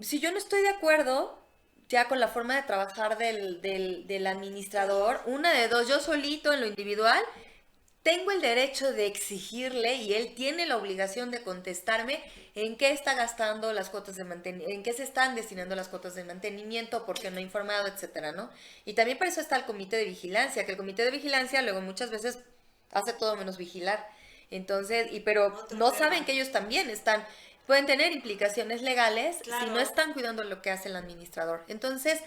si yo no estoy de acuerdo ya con la forma de trabajar del administrador, una de dos, yo solito en lo individual, tengo el derecho de exigirle y él tiene la obligación de contestarme en qué está gastando las cuotas de mantenimiento, en qué se están destinando las cuotas de mantenimiento, por qué no ha informado, etcétera, ¿no? Y también para eso está el comité de vigilancia, que el comité de vigilancia luego muchas veces hace todo menos vigilar. Entonces, pero Otro no saben tema. que ellos también pueden tener implicaciones legales si no Claro. están cuidando lo que hace el administrador. Entonces,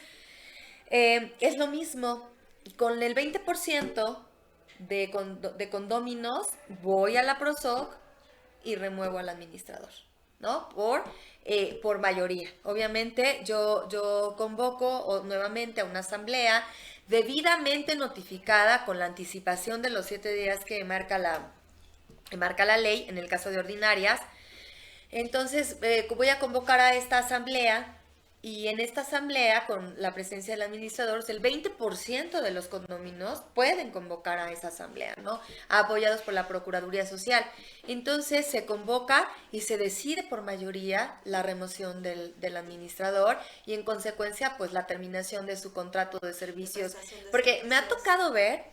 es lo mismo. Con el 20% de condóminos, voy a la PROSOC y remuevo al administrador, ¿no? Por mayoría. Obviamente, yo convoco nuevamente a una asamblea debidamente notificada con la anticipación de los 7 días que marca la ley en el caso de ordinarias. Entonces, voy a convocar a esta asamblea y en esta asamblea, con la presencia del administrador, el 20% de los condóminos pueden convocar a esa asamblea, ¿no? Apoyados por la Procuraduría Social. Entonces, se convoca y se decide por mayoría la remoción del administrador y, en consecuencia, pues la terminación de su contrato de De servicios. prestación de Porque me ha servicios. tocado ver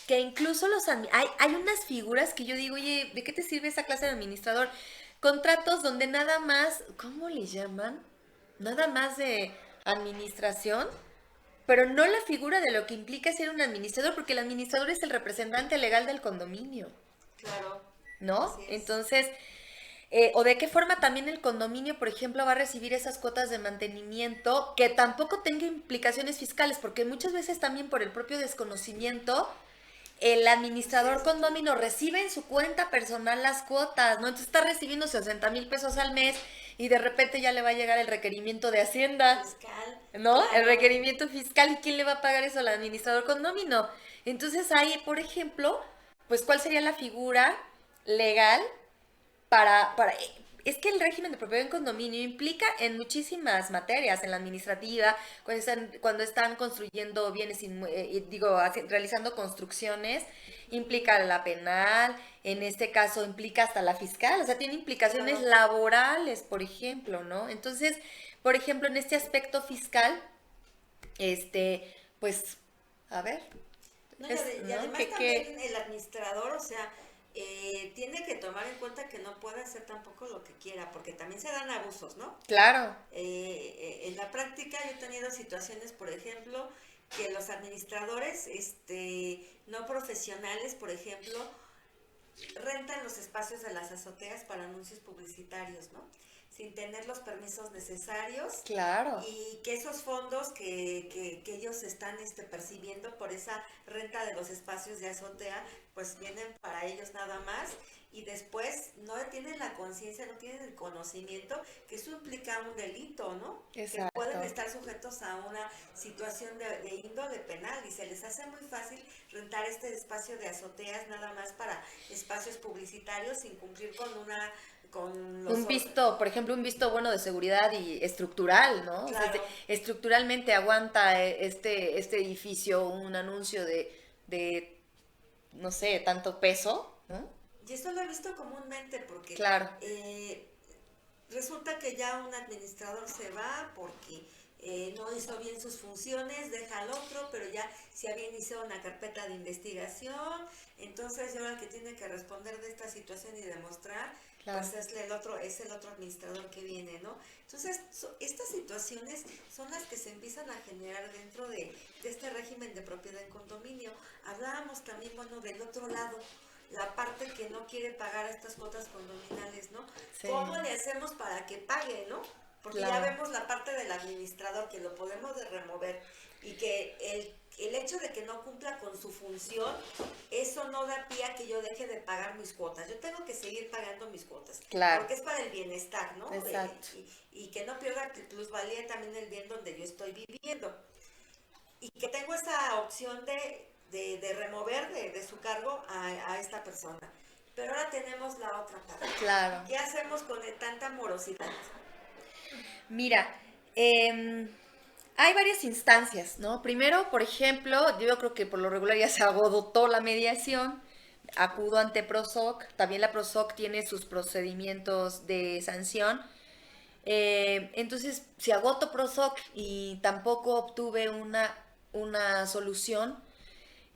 que incluso hay unas figuras que yo digo, oye, ¿de qué te sirve esa clase de administrador? Contratos donde nada más, ¿cómo le llaman? Nada más de administración, pero no la figura de lo que implica ser un administrador, porque el administrador es el representante legal del condominio, Claro. ¿no? Así es. Entonces, o de qué forma también el condominio, por ejemplo, va a recibir esas cuotas de mantenimiento que tampoco tenga implicaciones fiscales, porque muchas veces también por el propio desconocimiento el Así administrador es. condómino recibe en su cuenta personal las cuotas, ¿no? Entonces está recibiendo 60,000 pesos al mes y de repente ya le va a llegar el requerimiento de Hacienda, Fiscal. ¿no? El Claro. requerimiento fiscal, ¿y quién le va a pagar eso al administrador condómino? Entonces ahí, por ejemplo, pues ¿cuál sería la figura legal para es que el régimen de propiedad en condominio implica en muchísimas materias, en la administrativa, cuando están construyendo bienes, realizando construcciones, implica la penal, en este caso implica hasta la fiscal, o sea, tiene implicaciones Claro. laborales, por ejemplo, ¿no? Entonces, por ejemplo, en este aspecto fiscal, pues, a ver, No, y ¿no? además también el administrador, o sea, tiene que tomar en cuenta que no puede hacer tampoco lo que quiera, porque también se dan abusos, ¿no? Claro, En la práctica yo he tenido situaciones, por ejemplo, que los administradores no profesionales, por ejemplo, rentan los espacios de las azoteas para anuncios publicitarios, ¿no? Sin tener los permisos necesarios claro. y que esos fondos que ellos están percibiendo por esa renta de los espacios de azotea, pues vienen para ellos nada más y después no tienen la conciencia, no tienen el conocimiento que eso implica un delito, ¿no? Que pueden Exacto. estar sujetos a una situación de índole penal y se les hace muy fácil rentar este espacio de azoteas nada más para espacios publicitarios sin cumplir con los Por ejemplo, un visto bueno de seguridad y estructural, ¿no? O sea, claro. estructuralmente aguanta este edificio un anuncio de, no sé, tanto peso, ¿no? Y esto lo he visto comúnmente porque Claro, resulta que ya un administrador se va porque no hizo bien sus funciones, deja al otro, pero ya se había iniciado una carpeta de investigación, entonces ya el que tiene que responder de esta situación y demostrar, claro. pues es el otro administrador que viene, ¿no? Entonces, estas situaciones son las que se empiezan a generar dentro de este régimen de propiedad en condominio. Hablábamos también, bueno, del otro lado, la parte que no quiere pagar estas cuotas condominales, ¿no? Sí. ¿Cómo le hacemos para que pague, no? porque ya Claro. vemos la parte del administrador que lo podemos remover y que el hecho de que no cumpla con su función, eso no da pie a que yo deje de pagar mis cuotas. Yo tengo que seguir pagando mis cuotas, Claro. porque es para el bienestar, ¿no? Exacto. Y que no pierda plusvalía también el bien donde yo estoy viviendo. Y que tengo esa opción de remover de su cargo a esta persona. Pero ahora tenemos la otra parte. Claro. ¿Qué hacemos con tanta morosidad? Mira, hay varias instancias, ¿no? Primero, por ejemplo, yo creo que por lo regular ya se agotó la mediación, acudo ante PROSOC, también la PROSOC tiene sus procedimientos de sanción. Entonces, si agoto PROSOC y tampoco obtuve una solución,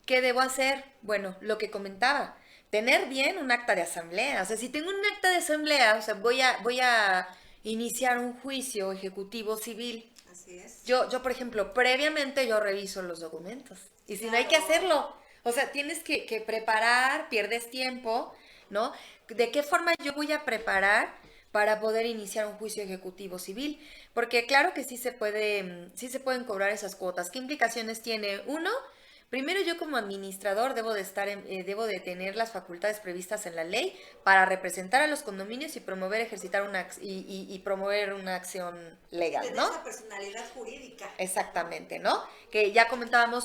¿qué debo hacer? Bueno, lo que comentaba, tener bien un acta de asamblea. O sea, si tengo un acta de asamblea, o sea, voy a iniciar un juicio ejecutivo civil. Así es. Yo, por ejemplo, previamente yo reviso los documentos. Y si no hay que Claro. hacerlo, o sea, tienes que preparar, pierdes tiempo, ¿no? ¿De qué forma yo voy a preparar para poder iniciar un juicio ejecutivo civil? Porque claro que sí se pueden cobrar esas cuotas. ¿Qué implicaciones tiene? Uno, primero yo como administrador debo de tener las facultades previstas en la ley para representar a los condominios y promover, ejercitar y promover una acción legal, Tener ¿no? esa personalidad jurídica. Exactamente, ¿no? Que ya comentábamos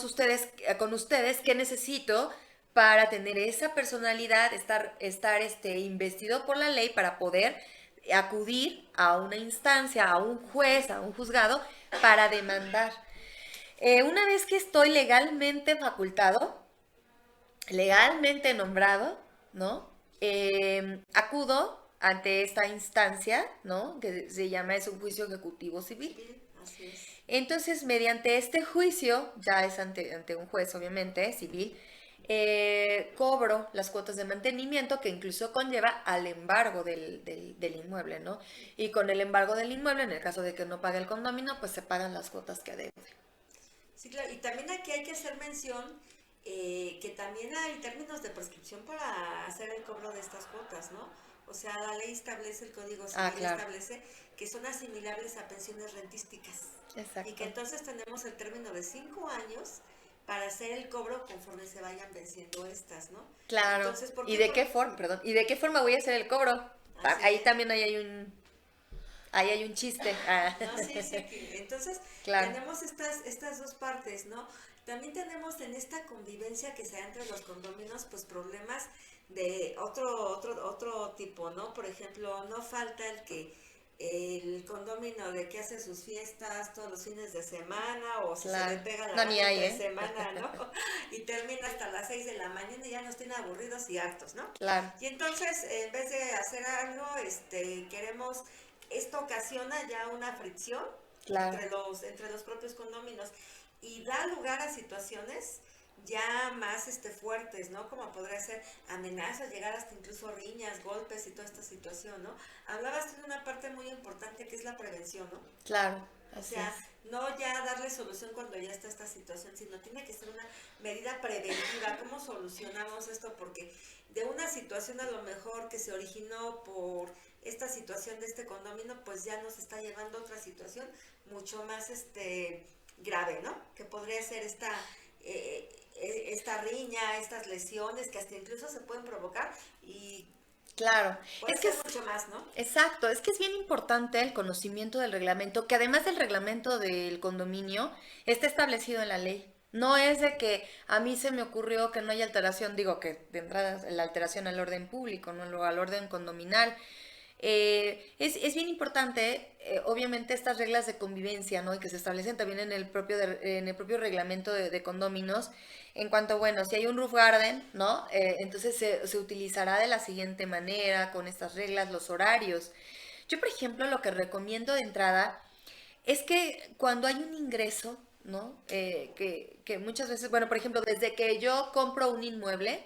con ustedes qué necesito para tener esa personalidad, estar investido por la ley para poder acudir a una instancia, a un juez, a un juzgado, para demandar. Una vez que estoy legalmente facultado, legalmente nombrado, ¿no? Acudo ante esta instancia, ¿no? Que se llama, es un juicio ejecutivo civil. Sí, así es. Entonces, mediante este juicio, ya es ante un juez, obviamente, civil, cobro las cuotas de mantenimiento que incluso conlleva al embargo del inmueble, ¿no? Y con el embargo del inmueble, en el caso de que no pague el condominio, pues se pagan las cuotas que adeude. Sí, claro. Y también aquí hay que hacer mención que también hay términos de prescripción para hacer el cobro de estas cuotas, ¿no? O sea, la ley establece, el Código Civil Claro. establece que son asimilables a pensiones rentísticas. Exacto. Y que entonces tenemos el término de 5 años para hacer el cobro conforme se vayan venciendo estas, ¿no? Claro. Entonces, ¿por ¿Y qué? de qué forma, perdón, y de qué forma voy a hacer el cobro? Así Ahí es. también ahí hay un chiste. No, sí, sí. Entonces, Claro. tenemos estas dos partes, ¿no? También tenemos en esta convivencia que se da entre los condóminos, pues problemas de otro tipo, ¿no? Por ejemplo, no falta el condomino de que hace sus fiestas todos los fines de semana o si Claro. se le pega la No, ni gana hay, entre semana, ¿no? Y termina hasta las 6 de la mañana y ya nos tiene aburridos y hartos, ¿no? Claro. Y entonces, en vez de hacer algo, queremos, esto ocasiona ya una fricción Claro. entre los propios condóminos y da lugar a situaciones ya más fuertes, ¿no? Como podría ser amenazas, llegar hasta incluso riñas, golpes y toda esta situación, ¿no? Hablabas tú de una parte muy importante que es la prevención, ¿no? Claro. O Así sea, es. no ya darle solución cuando ya está esta situación, sino tiene que ser una medida preventiva. ¿Cómo solucionamos esto? Porque de una situación a lo mejor que se originó por esta situación de este condominio, pues ya nos está llevando a otra situación mucho más grave, ¿no? Que podría ser esta riña, estas lesiones que hasta incluso se pueden provocar y Claro. puede Es que ser mucho más, ¿no? exacto, es que es bien importante el conocimiento del reglamento, que además del reglamento del condominio, está establecido en la ley. No es de que a mí se me ocurrió que no hay alteración, digo que de entrada la alteración al orden público, no al orden condominal. Es bien importante, obviamente, estas reglas de convivencia, ¿no? Y que se establecen también en el propio reglamento de condóminos, en cuanto, bueno, si hay un roof garden, ¿no? Entonces se utilizará de la siguiente manera, con estas reglas, los horarios. Yo, por ejemplo, lo que recomiendo de entrada es que cuando hay un ingreso, ¿no? Que muchas veces, bueno, por ejemplo, desde que yo compro un inmueble,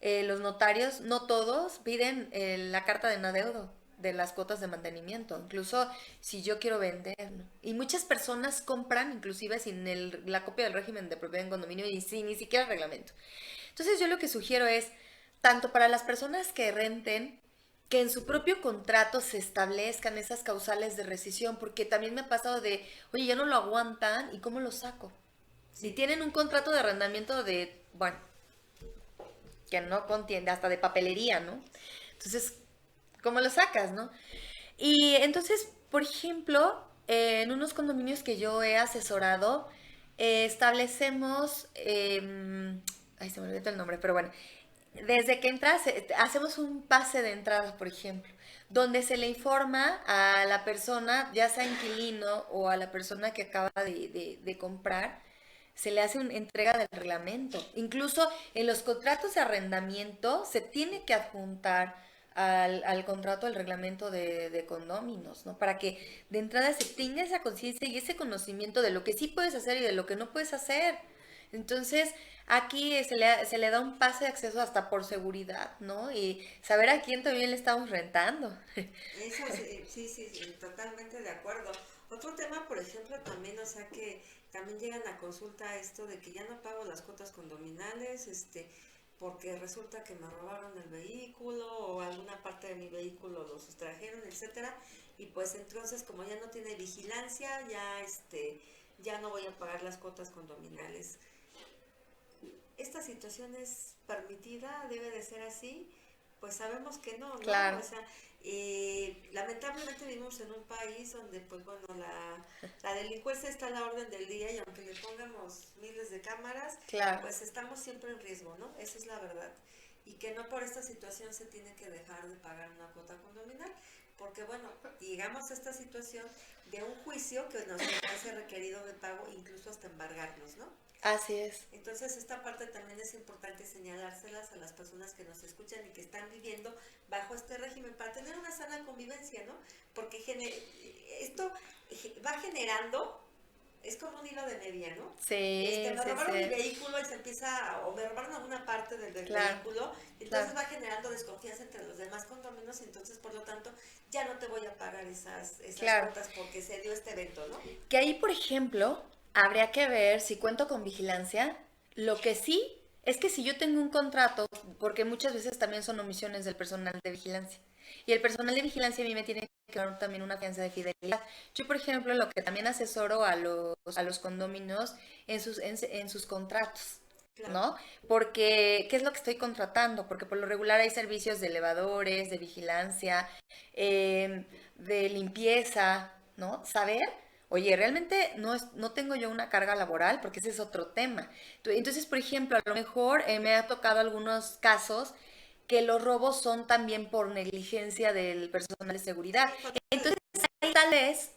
los notarios, no todos, piden la carta de adeudo de las cuotas de mantenimiento, incluso si yo quiero vender, ¿no? Y muchas personas compran inclusive sin la copia del régimen de propiedad en condominio y sin ni siquiera el reglamento. Entonces yo lo que sugiero es, tanto para las personas que renten, que en su propio contrato se establezcan esas causales de rescisión, porque también me ha pasado de, oye, ya no lo aguantan, ¿y cómo lo saco? Si Sí, tienen un contrato de arrendamiento de, bueno, que no contiene, hasta de papelería, ¿no? Entonces, ¿cómo lo sacas, no? Y entonces, por ejemplo, en unos condominios que yo he asesorado, establecemos, ay, se me olvidó el nombre, pero bueno, desde que entras, hacemos un pase de entrada, por ejemplo, donde se le informa a la persona, ya sea inquilino o a la persona que acaba de comprar, se le hace una entrega del reglamento. Incluso en los contratos de arrendamiento se tiene que adjuntar al contrato el reglamento de condóminos, ¿no? Para que de entrada se tenga esa conciencia y ese conocimiento de lo que sí puedes hacer y de lo que no puedes hacer. Entonces, aquí se le da un pase de acceso hasta por seguridad, ¿no? Y saber a quién también le estamos rentando. eso sí, sí, sí, sí, totalmente de acuerdo. Otro tema, por ejemplo, también, o sea, que también llegan a consulta esto de que ya no pago las cuotas condominales, porque resulta que me robaron el vehículo o alguna parte de mi vehículo lo sustrajeron, etcétera, y pues entonces como ya no tiene vigilancia, ya ya no voy a pagar las cuotas condominales. ¿Esta situación es permitida? ¿Debe de ser así? Pues sabemos que no, ¿no? O Claro, sea, lamentablemente vivimos en un país donde, pues bueno, la delincuencia está a la orden del día y aunque le pongamos miles de cámaras, claro. pues estamos siempre en riesgo, ¿no? Esa es la verdad. Y que no por esta situación se tiene que dejar de pagar una cuota condominal, porque bueno, llegamos a esta situación de un juicio que nos hace requerido de pago, incluso hasta embargarnos, ¿no? Así es. Entonces esta parte también es importante señalárselas a las personas que nos escuchan y que están viviendo bajo este régimen para tener una sana convivencia, ¿no? Porque esto va generando, es como un hilo de media, ¿no? Sí, Me sí, robaron mi sí. vehículo y se empieza, o me robaron alguna parte del Claro, vehículo, entonces claro. va generando desconfianza entre los demás condóminos y entonces por lo tanto ya no te voy a pagar esas Claro. cuotas porque se dio este evento, ¿no? Que ahí, por ejemplo, habría que ver si cuento con vigilancia. Lo que sí es que si yo tengo un contrato, porque muchas veces también son omisiones del personal de vigilancia, y el personal de vigilancia a mí me tiene que dar también una fianza de fidelidad. Yo, por ejemplo, lo que también asesoro a los condóminos en sus contratos. Claro, ¿No? Porque, ¿qué es lo que estoy contratando? Porque por lo regular hay servicios de elevadores, de vigilancia, de limpieza, ¿no? Saber, oye, realmente no tengo yo una carga laboral, porque ese es otro tema. Entonces, por ejemplo, a lo mejor me ha tocado algunos casos que los robos son también por negligencia del personal de seguridad. sí, Entonces, ahí tal vez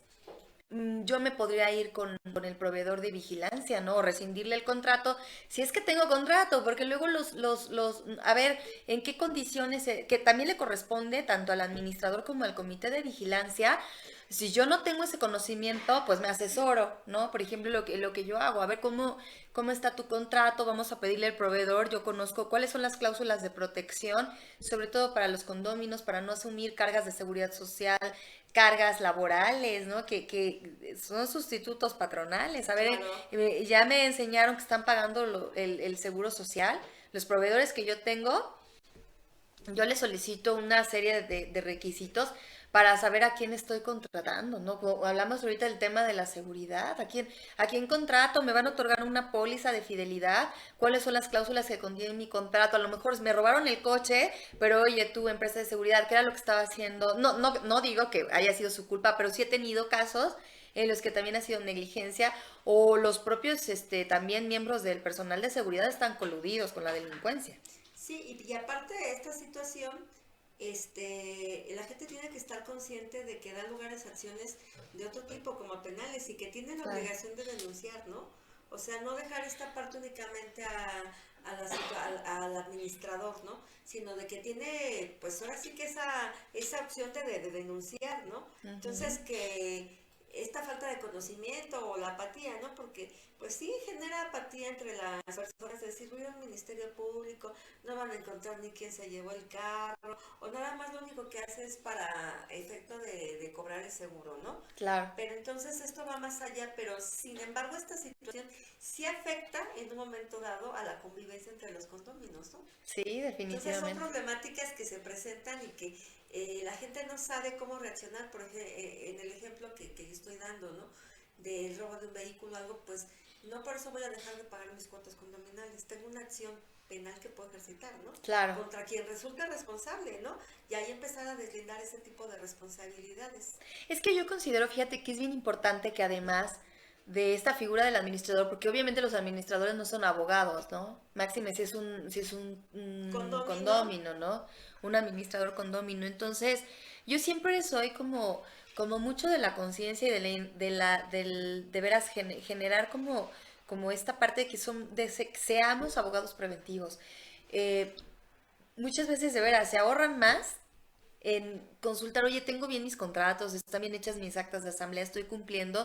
yo me podría ir con el proveedor de vigilancia, ¿no? O rescindirle el contrato, si es que tengo contrato, porque luego a ver, en qué condiciones, que también le corresponde tanto al administrador como al comité de vigilancia, si yo no tengo ese conocimiento, pues me asesoro, ¿no? Por ejemplo, lo que yo hago, a ver cómo está tu contrato, vamos a pedirle al proveedor, yo conozco cuáles son las cláusulas de protección, sobre todo para los condóminos, para no asumir cargas de seguridad social, cargas laborales, ¿no? Que son sustitutos patronales. A ver, claro. ya me enseñaron que están pagando el seguro social. Los proveedores que yo tengo, yo les solicito una serie de requisitos para saber a quién estoy contratando, ¿no? Como hablamos ahorita del tema de la seguridad, ¿a quién contrato? ¿Me van a otorgar una póliza de fidelidad? ¿Cuáles son las cláusulas que contiene mi contrato? A lo mejor me robaron el coche, pero oye, tú, empresa de seguridad, ¿qué era lo que estaba haciendo? No digo que haya sido su culpa, pero sí he tenido casos en los que también ha sido negligencia o los propios también miembros del personal de seguridad están coludidos con la delincuencia. Sí, y aparte de esta situación, la gente tiene que estar consciente de que da lugar a acciones de otro tipo, como penales, y que tiene la Claro. obligación de denunciar, ¿no? O sea, no dejar esta parte únicamente al administrador, ¿no? Sino de que tiene, pues ahora sí que esa opción de denunciar, ¿no? Ujú. Entonces, que esta falta de conocimiento o la apatía, ¿no? Porque pues sí, genera apatía entre las personas, de decir, voy al Ministerio Público, no van a encontrar ni quién se llevó el carro, o nada más lo único que hace es para efecto de cobrar el seguro, ¿no? Claro. Pero entonces esto va más allá, pero sin embargo esta situación sí afecta en un momento dado a la convivencia entre los condóminos, ¿no? Sí, Entonces son definitivamente. problemáticas que se presentan y que la gente no sabe cómo reaccionar, por ejemplo, en el ejemplo que yo estoy dando, ¿no? Del robo de un vehículo, algo, pues no por eso voy a dejar de pagar mis cuotas condominales. Tengo una acción penal que puedo ejercitar, ¿no? Claro. Contra quien resulte responsable, ¿no? Y ahí empezar a deslindar ese tipo de responsabilidades. Es que yo considero, fíjate, que es bien importante que además de esta figura del administrador, porque obviamente los administradores no son abogados, ¿no? Máxime si es un Condomino, condómino, ¿no? Un administrador condómino. Entonces, yo siempre soy como mucho de la conciencia y de veras generar como esta parte de que seamos abogados preventivos. Eh, Muchas veces de veras se ahorran más en consultar, oye, tengo bien mis contratos, están bien hechas mis actas de asamblea, estoy cumpliendo,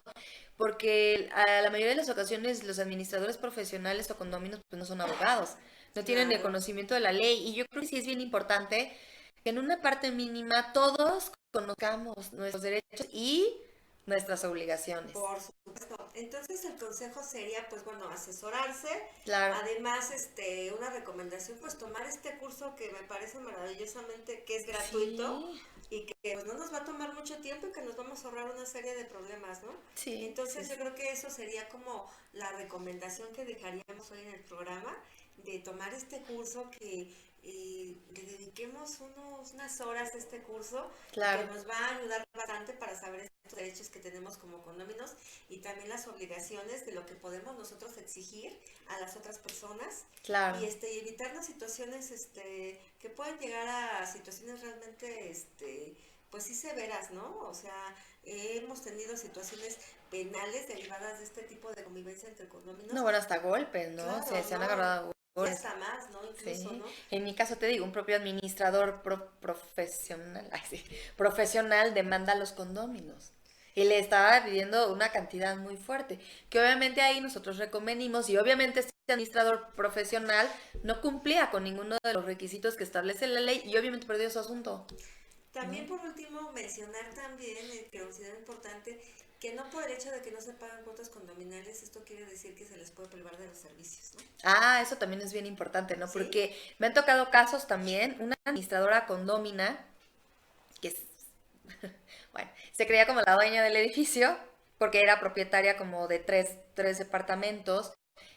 porque a la mayoría de las ocasiones los administradores profesionales o condóminos pues no son abogados, no tienen el claro. conocimiento de la ley y yo creo que sí es bien importante que en una parte mínima todos conozcamos nuestros derechos y nuestras obligaciones. Por supuesto. Entonces el consejo sería, pues bueno, asesorarse. Claro. Además, una recomendación, pues tomar este curso que me parece maravillosamente que es gratuito Sí, y que pues no nos va a tomar mucho tiempo y que nos vamos a ahorrar una serie de problemas, ¿no? sí, sí, Entonces yo sí. creo que eso sería como la recomendación que dejaríamos hoy en el programa, de tomar este curso que le dediquemos unas horas a este curso y que Claro, nos va a ayudar bastante para saber estos derechos que tenemos como condóminos y también las obligaciones de lo que podemos nosotros exigir a las otras personas claro. y evitarnos situaciones que pueden llegar a situaciones realmente pues sí severas, ¿no? O sea, hemos tenido situaciones penales derivadas de este tipo de convivencia entre condóminos. No, bueno, hasta golpes, ¿no? Claro, Se han ¿no? agarrado a Y golpes. hasta más, ¿no? Incluso, Sí, ¿no? en mi caso te digo, un propio administrador profesional, ay, sí, profesional demanda a los condóminos y le estaba pidiendo una cantidad muy fuerte, que obviamente ahí nosotros reconvenimos y obviamente este administrador profesional no cumplía con ninguno de los requisitos que establece la ley y obviamente perdió su asunto, ¿no? También por último mencionar también, que considero importante, que no por el hecho de que no se pagan cuotas condominales, esto quiere decir que se les puede privar de los servicios, ¿no? Ah, eso también es bien importante, ¿no? ¿Sí? Porque me han tocado casos también, una administradora condómina que es bueno, se creía como la dueña del edificio porque era propietaria como de tres departamentos.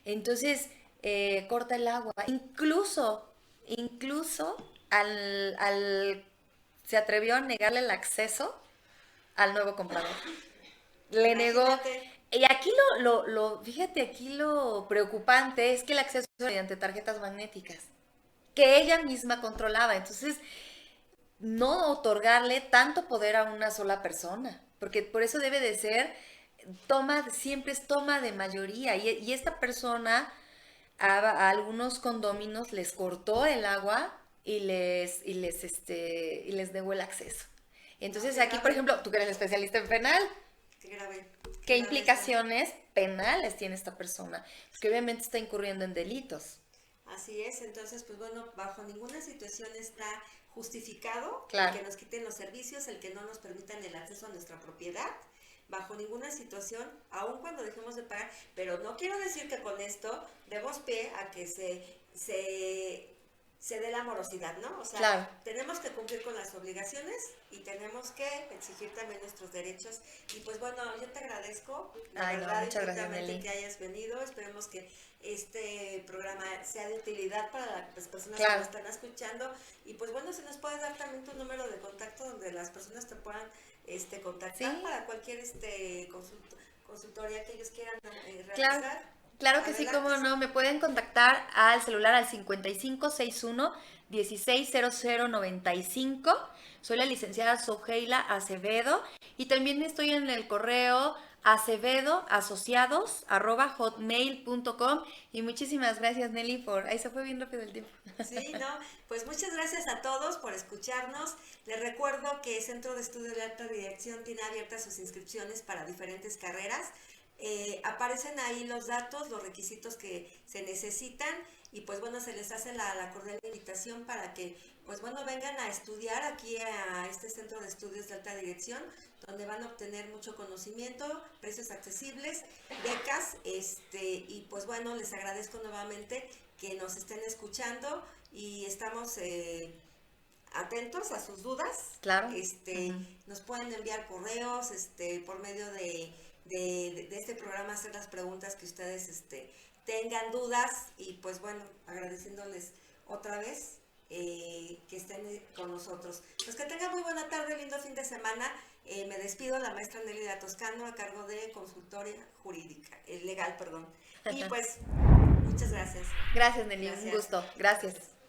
Entonces, corta el agua. Incluso se atrevió a negarle el acceso al nuevo comprador. Le negó. Imagínate, Y aquí fíjate, aquí lo preocupante es que el acceso era mediante tarjetas magnéticas, que ella misma controlaba. Entonces, no otorgarle tanto poder a una sola persona, porque por eso debe de ser siempre es toma de mayoría, y esta persona a algunos condóminos les cortó el agua y les negó el acceso. no, Entonces qué aquí, por grave, ejemplo, tú que eres especialista en penal, qué ¿qué grave está. implicaciones penales tiene esta persona? Porque obviamente está incurriendo en delitos. Así es, entonces, pues bueno, bajo ninguna situación está justificado el Claro, que nos quiten los servicios, el que no nos permitan el acceso a nuestra propiedad, bajo ninguna situación, aun cuando dejemos de pagar, pero no quiero decir que con esto demos pie a que se dé la morosidad, ¿no? O sea, claro. tenemos que cumplir con las obligaciones y tenemos que exigir también nuestros derechos. Y pues bueno, yo te agradezco, la Ay, no, verdad, muchas gracias, infinitamente Nelly. que hayas venido. Esperemos que este programa sea de utilidad para las personas que Claro. nos están escuchando. Y pues bueno, si nos puedes dar también tu número de contacto donde las personas te puedan contactar Sí, para cualquier consultoría que ellos quieran claro, realizar. claro que sí, Adelante. cómo no. Me pueden contactar al celular al 5561 160095. Soy la licenciada Soheila Acevedo y también estoy en el correo acevedoasociados@hotmail.com y muchísimas gracias Nelly por... Ahí se fue bien rápido el tiempo. Sí, no, pues muchas gracias a todos por escucharnos. Les recuerdo que el Centro de Estudios de Alta Dirección tiene abiertas sus inscripciones para diferentes carreras. Aparecen ahí los datos, los requisitos que se necesitan y pues bueno, se les hace la cordial invitación para que pues bueno, vengan a estudiar aquí a este Centro de Estudios de Alta Dirección, donde van a obtener mucho conocimiento, precios accesibles, becas, y pues bueno, les agradezco nuevamente que nos estén escuchando y estamos atentos a sus dudas. Claro. Nos pueden enviar correos, por medio de este programa, hacer las preguntas que ustedes tengan dudas y pues bueno, agradeciéndoles otra vez que estén con nosotros. Pues que tengan muy buena tarde, lindo fin de semana. Me despido, la maestra Nélida Toscano, a cargo de consultoría jurídica, legal, perdón. Y pues, muchas gracias. Gracias, Nelly, Gracias. un gusto. Gracias.